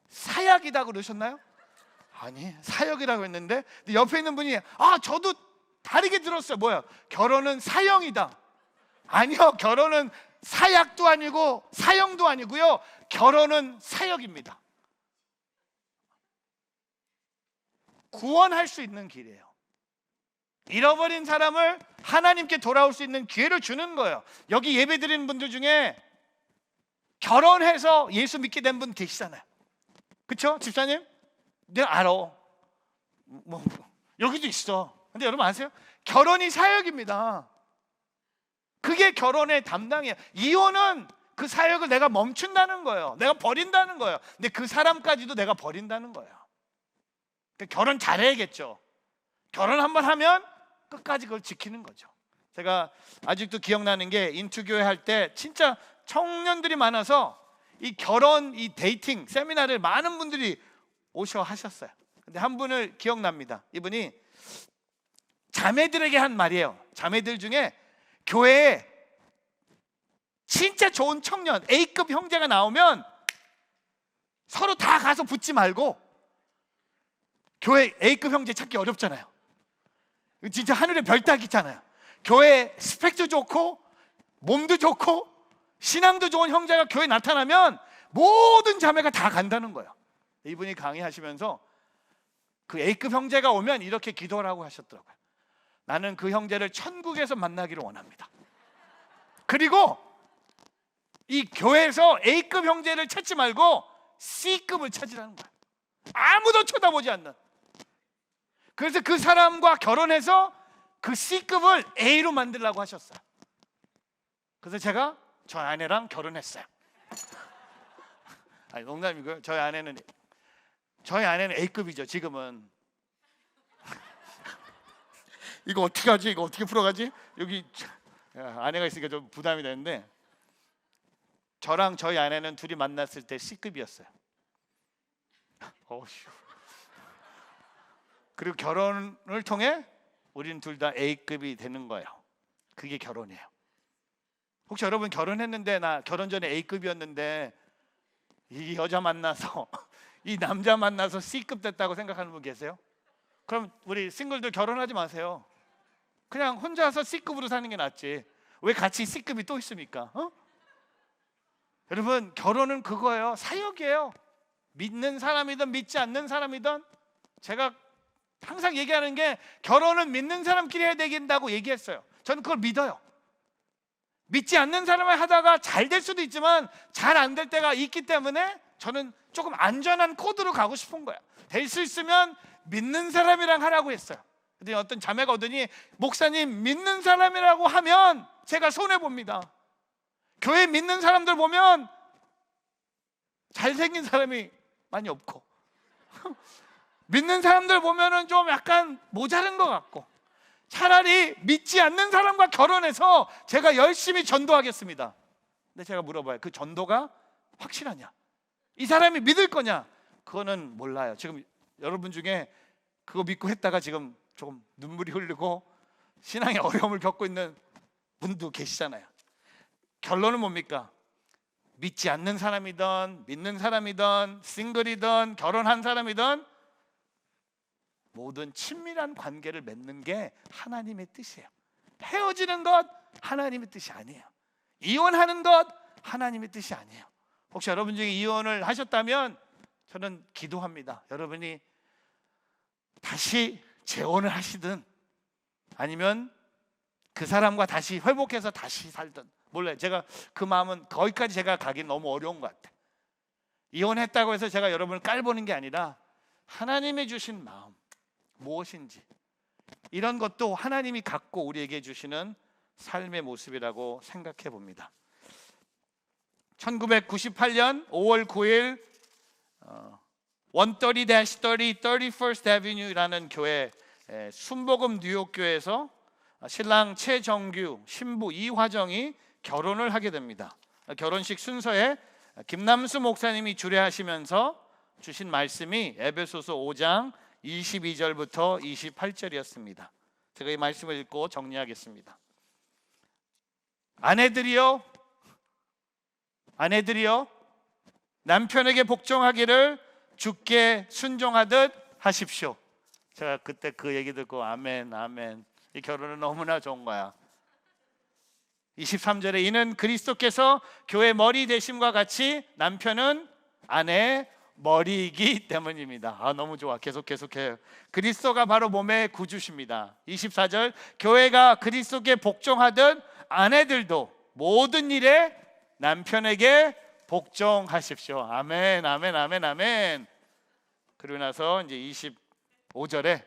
사약이다 그러셨나요? 아니, 사역이라고 했는데 옆에 있는 분이 저도 다르게 들었어요. 뭐야? 결혼은 사형이다. 아니요, 결혼은 사약도 아니고 사형도 아니고요. 결혼은 사역입니다. 구원할 수 있는 길이에요. 잃어버린 사람을 하나님께 돌아올 수 있는 기회를 주는 거예요. 여기 예배 드리는 분들 중에 결혼해서 예수 믿게 된 분 계시잖아요. 그렇죠? 집사님? 내가 알아. 여기도 있어. 근데 여러분 아세요? 결혼이 사역입니다. 그게 결혼의 담당이에요. 이혼은 그 사역을 내가 멈춘다는 거예요. 내가 버린다는 거예요. 근데 그 사람까지도 내가 버린다는 거예요. 그러니까 결혼 잘해야겠죠. 결혼 한번 하면 끝까지 그걸 지키는 거죠. 제가 아직도 기억나는 게 인투교회 할 때 진짜 청년들이 많아서 이 결혼, 이 데이팅 세미나를 많은 분들이 오셔 하셨어요. 근데 한 분을 기억납니다. 이분이 자매들에게 한 말이에요. 자매들 중에 교회에 진짜 좋은 청년 A급 형제가 나오면 서로 다 가서 붙지 말고, 교회 A급 형제 찾기 어렵잖아요. 진짜 하늘에 별 딱 있잖아요. 교회 스펙도 좋고 몸도 좋고 신앙도 좋은 형제가 교회에 나타나면 모든 자매가 다 간다는 거예요. 이분이 강의하시면서 그 A급 형제가 오면 이렇게 기도하라고 하셨더라고요. 나는 그 형제를 천국에서 만나기를 원합니다. 그리고 이 교회에서 A급 형제를 찾지 말고 C급을 찾으라는 거예요. 아무도 쳐다보지 않는. 그래서 그 사람과 결혼해서 그 C급을 A로 만들라고 하셨어요. 그래서 제가 저 아내랑 결혼했어요. 아니, 농담이고요. 저희 아내는 A급이죠 지금은. 이거 어떻게 하지? 이거 어떻게 풀어가지? 여기 아내가 있으니까 좀 부담이 되는데, 저랑 저희 아내는 둘이 만났을 때 C급이었어요. 그리고 결혼을 통해 우리는 둘 다 A급이 되는 거예요. 그게 결혼이에요. 혹시 여러분 결혼했는데, 나 결혼 전에 A급이었는데 이 여자 만나서 이 남자 만나서 C급 됐다고 생각하는 분 계세요? 그럼 우리 싱글들 결혼하지 마세요. 그냥 혼자서 C급으로 사는 게 낫지. 왜 같이 C급이 또 있습니까? 여러분, 결혼은 그거예요. 사역이에요. 믿는 사람이든 믿지 않는 사람이든. 제가 항상 얘기하는 게, 결혼은 믿는 사람끼리 해야 된다고 얘기했어요. 저는 그걸 믿어요. 믿지 않는 사람을 하다가 잘 될 수도 있지만 잘 안 될 때가 있기 때문에 저는 조금 안전한 코드로 가고 싶은 거야. 될 수 있으면 믿는 사람이랑 하라고 했어요. 근데 어떤 자매가 오더니, 목사님 믿는 사람이라고 하면 제가 손해봅니다. 교회 믿는 사람들 보면 잘생긴 사람이 많이 없고 믿는 사람들 보면은 좀 약간 모자른 것 같고, 차라리 믿지 않는 사람과 결혼해서 제가 열심히 전도하겠습니다. 근데 제가 물어봐요. 그 전도가 확실하냐? 이 사람이 믿을 거냐? 그거는 몰라요. 지금 여러분 중에 그거 믿고 했다가 지금 조금 눈물이 흐르고 신앙의 어려움을 겪고 있는 분도 계시잖아요. 결론은 뭡니까? 믿지 않는 사람이든 믿는 사람이든 싱글이든 결혼한 사람이든 모든 친밀한 관계를 맺는 게 하나님의 뜻이에요. 헤어지는 것 하나님의 뜻이 아니에요. 이혼하는 것 하나님의 뜻이 아니에요. 혹시 여러분 중에 이혼을 하셨다면 저는 기도합니다. 여러분이 다시 재혼을 하시든 아니면 그 사람과 다시 회복해서 다시 살든 몰라요. 제가 그 마음은 거기까지 제가 가긴 너무 어려운 것 같아요. 이혼했다고 해서 제가 여러분을 깔보는 게 아니라 하나님이 주신 마음 무엇인지, 이런 것도 하나님이 갖고 우리에게 주시는 삶의 모습이라고 생각해 봅니다. 1998년 5월 9일 130-30 31st Avenue라는 교회, 순복음 뉴욕 교회에서 신랑 최정규, 신부 이화정이 결혼을 하게 됩니다. 결혼식 순서에 김남수 목사님이 주례하시면서 주신 말씀이 에베소서 5장 22절부터 28절이었습니다. 제가 이 말씀을 읽고 정리하겠습니다. 아내들이여 남편에게 복종하기를 주께 순종하듯 하십시오. 제가 그때 그 얘기 듣고 아멘 아멘, 이 결혼은 너무나 좋은 거야. 23절에 이는 그리스도께서 교회 머리 되심과 같이 남편은 아내의 머리이기 때문입니다. 너무 좋아. 계속해요. 그리스도가 바로 몸의 구주십니다. 24절 교회가 그리스도께 복종하듯 아내들도 모든 일에 남편에게 복종하십시오. 아멘 아멘 아멘 아멘. 그리고 나서 이제 25절에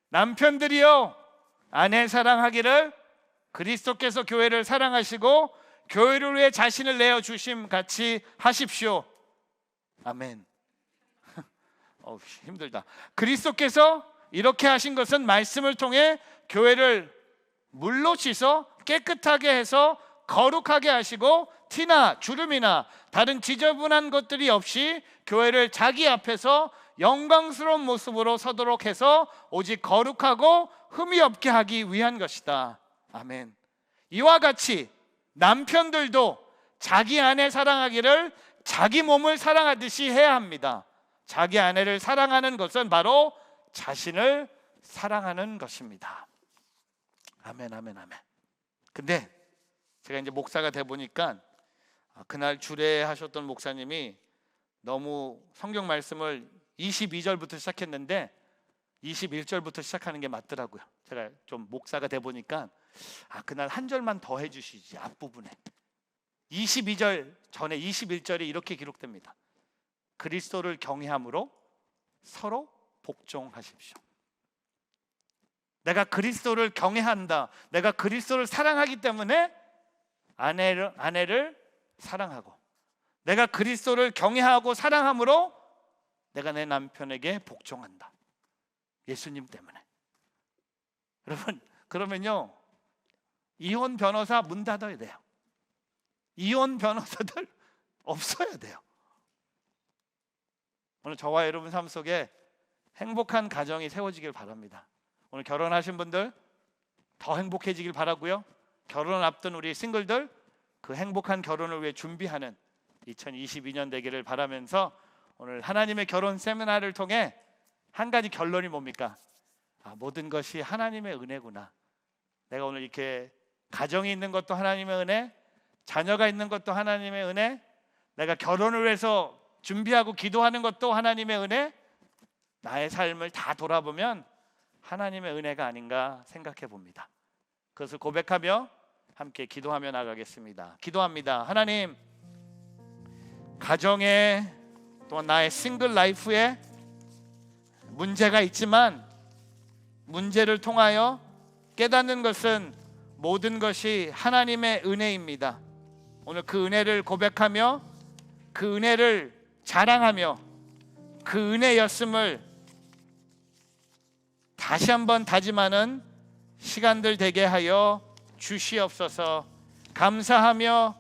남편들이여 아내 사랑하기를 그리스도께서 교회를 사랑하시고 교회를 위해 자신을 내어 주심 같이 하십시오. 아멘. 힘들다. 그리스도께서 이렇게 하신 것은 말씀을 통해 교회를 물로 씻어 깨끗하게 해서 거룩하게 하시고 티나 주름이나 다른 지저분한 것들이 없이 교회를 자기 앞에서 영광스러운 모습으로 서도록 해서 오직 거룩하고 흠이 없게 하기 위한 것이다. 아멘. 이와 같이 남편들도 자기 아내 사랑하기를 자기 몸을 사랑하듯이 해야 합니다. 자기 아내를 사랑하는 것은 바로 자신을 사랑하는 것입니다. 아멘, 아멘, 아멘. 근데 제가 이제 목사가 돼 보니까 그날 주례하셨던 목사님이 너무 성경 말씀을 22절부터 시작했는데 21절부터 시작하는 게 맞더라고요. 제가 좀 목사가 돼 보니까 그날 한 절만 더 해주시지, 앞부분에 22절 전에 21절이 이렇게 기록됩니다. 그리스도를 경외함으로 서로 복종하십시오. 내가 그리스도를 경외한다, 내가 그리스도를 사랑하기 때문에 아내를 사랑하고, 내가 그리스도를 경외하고 사랑함으로 내가 내 남편에게 복종한다. 예수님 때문에. 여러분, 그러면요 이혼 변호사 문 닫아야 돼요. 이혼 변호사들 없어야 돼요. 오늘 저와 여러분 삶 속에 행복한 가정이 세워지길 바랍니다. 오늘 결혼하신 분들 더 행복해지길 바라고요. 결혼 앞둔 우리 싱글들 그 행복한 결혼을 위해 준비하는 2022년 되기를 바라면서 오늘 하나님의 결혼 세미나를 통해 한 가지 결론이 뭡니까? 모든 것이 하나님의 은혜구나. 내가 오늘 이렇게 가정이 있는 것도 하나님의 은혜, 자녀가 있는 것도 하나님의 은혜, 내가 결혼을 위해서 준비하고 기도하는 것도 하나님의 은혜, 나의 삶을 다 돌아보면 하나님의 은혜가 아닌가 생각해 봅니다. 그것을 고백하며 함께 기도하며 나가겠습니다. 기도합니다. 하나님, 가정에 또한 나의 싱글 라이프에 문제가 있지만 문제를 통하여 깨닫는 것은 모든 것이 하나님의 은혜입니다. 오늘 그 은혜를 고백하며 그 은혜를 자랑하며 그 은혜였음을 다시 한번 다짐하는 시간들 되게 하여 주시옵소서. 감사하며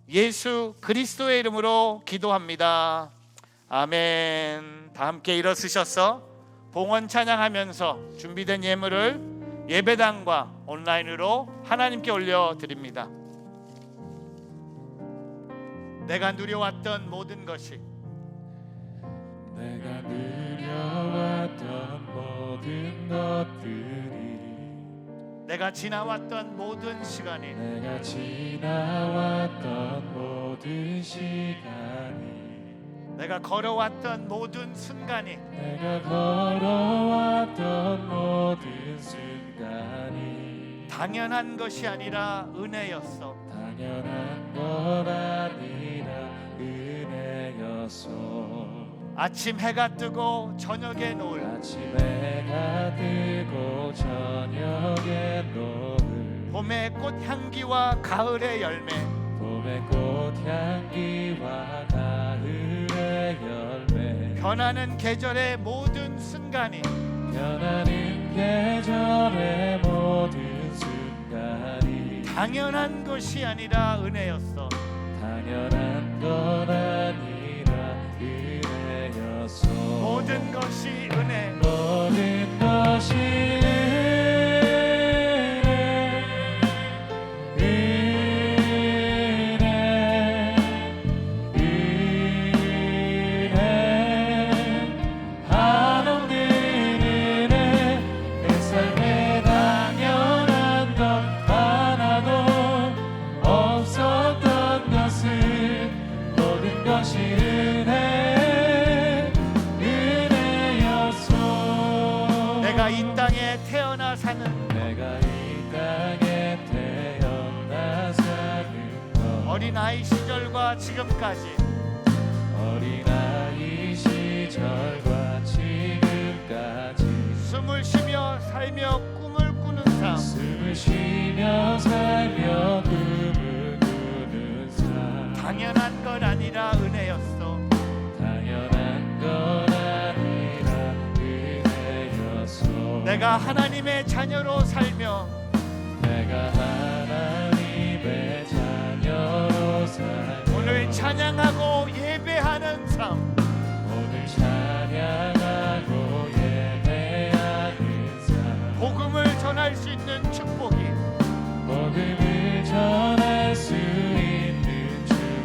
예수 그리스도의 이름으로 기도합니다. 아멘. 다 함께 일어서셔서 봉헌 찬양하면서 준비된 예물을 예배당과 온라인으로 하나님께 올려드립니다. 내가 누려왔던 모든 것이, 내가 누려왔던 모든 것들이, 내가 지나왔던 모든 시간이, 내가 지나왔던 모든 시간이, 내가 걸어왔던 모든 순간이, 내가 걸어왔던 모든 순간이 당연한 것이 아니라 은혜였어. 당연한 것 아니라 은혜였소. 아침 해가 뜨고 저녁에 노을, 아침 해가 뜨고 저녁에 노을, 봄의 꽃향기와 가을의 열매, 봄의 꽃향기와 가을의 열매, 변하는 계절의 모든 순간이, 변하는 계절의 모든 순간이 당연한 것이 아니라 은혜였어. 당연한 것 아니라 은혜였소. 모든 것이 은혜, 모든 것이 은혜, 한없는 은혜, 내 삶에 당연한 것 하나도 없었던 것을, 모든 것이 은혜였소. 내가 이 땅에 태어나 사는 내가 이 땅에 태어나 사는 것, 어린아이 시절과 지금까지 어린아이 시절과 지금까지 숨을 쉬며 살며 꿈을 꾸는 삶, 숨을 쉬며 살며 꿈을 꾸는 삶, 당연한 것 아니라 은혜였어. 당연한 것 아니라 은혜였소. 내가 하나님의 자녀로 살며 내가 하나님의 자녀로 살며 오늘 찬양하고 예배하는 삶, 오늘 찬양하고 예배하는 삶, 복음을 전할 수 있는 축복이 복음을 전할 수 있는 축복이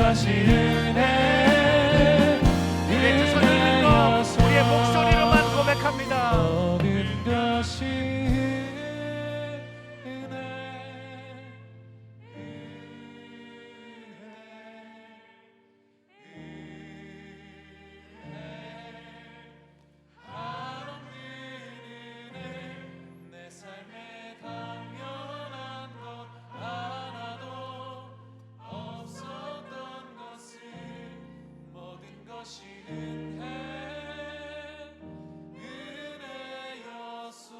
것이 은혜 우리의 두 손을 들고 우리의 목소리로만 고백합니다. 모든 것이 은혜 내 삶에 당연한 것 하나도 없었던 것은 모든 것이 은혜였소.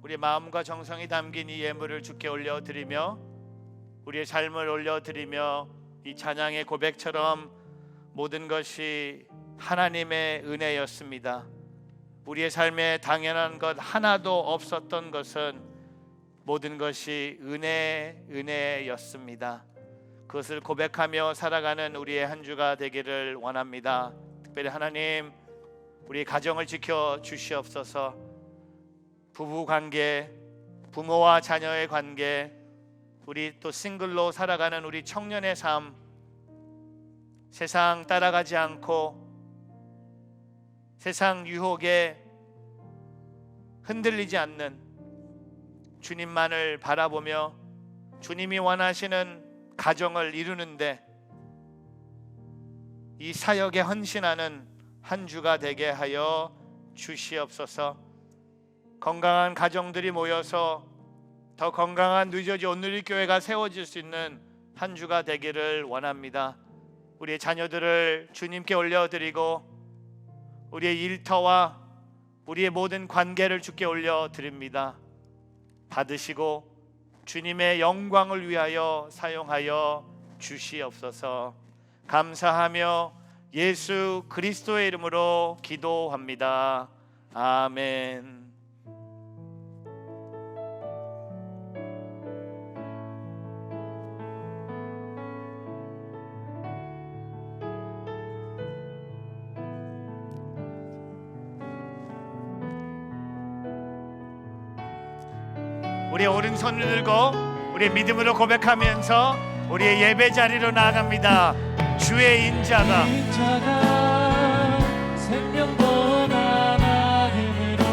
우리의 마음과 정성이 담긴 이 예물을 주께 올려드리며 우리의 삶을 올려드리며 이 찬양의 고백처럼 모든 것이 하나님의 은혜였습니다. 우리의 삶에 당연한 것 하나도 없었던 것은 모든 것이 은혜였습니다. 그것을 고백하며 살아가는 우리의 한 주가 되기를 원합니다. 특별히 하나님, 우리 가정을 지켜 주시옵소서. 부부 관계, 부모와 자녀의 관계, 우리 또 싱글로 살아가는 우리 청년의 삶, 세상 따라가지 않고 세상 유혹에 흔들리지 않는 주님만을 바라보며 주님이 원하시는 가정을 이루는데 이 사역에 헌신하는 한 주가 되게 하여 주시옵소서. 건강한 가정들이 모여서 더 건강한 뉴저지 온누리 교회가 세워질 수 있는 한 주가 되기를 원합니다. 우리의 자녀들을 주님께 올려드리고 우리의 일터와 우리의 모든 관계를 주께 올려드립니다. 받으시고 주님의 영광을 위하여 사용하여 주시옵소서. 감사하며 예수 그리스도의 이름으로 기도합니다. 아멘. 우리의 오른손을 들고 우리의 믿음으로 고백하면서 우리의 예배 자리로 나아갑니다. 주의 인자가 생명보다 나음으로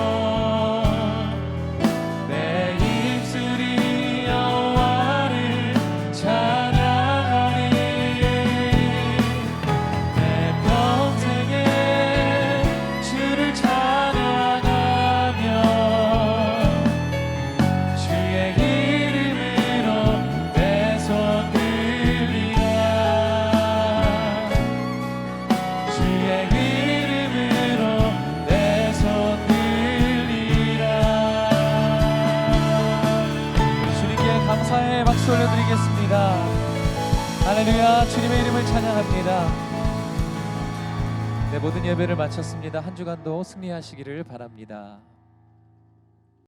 내 입술이 여호와를 찬양하리. 내 평생에 주를 찬양하며 주의 이름으로 내 손 들리라. 주의 이름으로 내 손 들리라. 주님께 감사의 박수 올려드리겠습니다. 할렐루야. 주님의 이름을 찬양합니다. 네, 모든 예배를 마쳤습니다. 한 주간도 승리하시기를 바랍니다.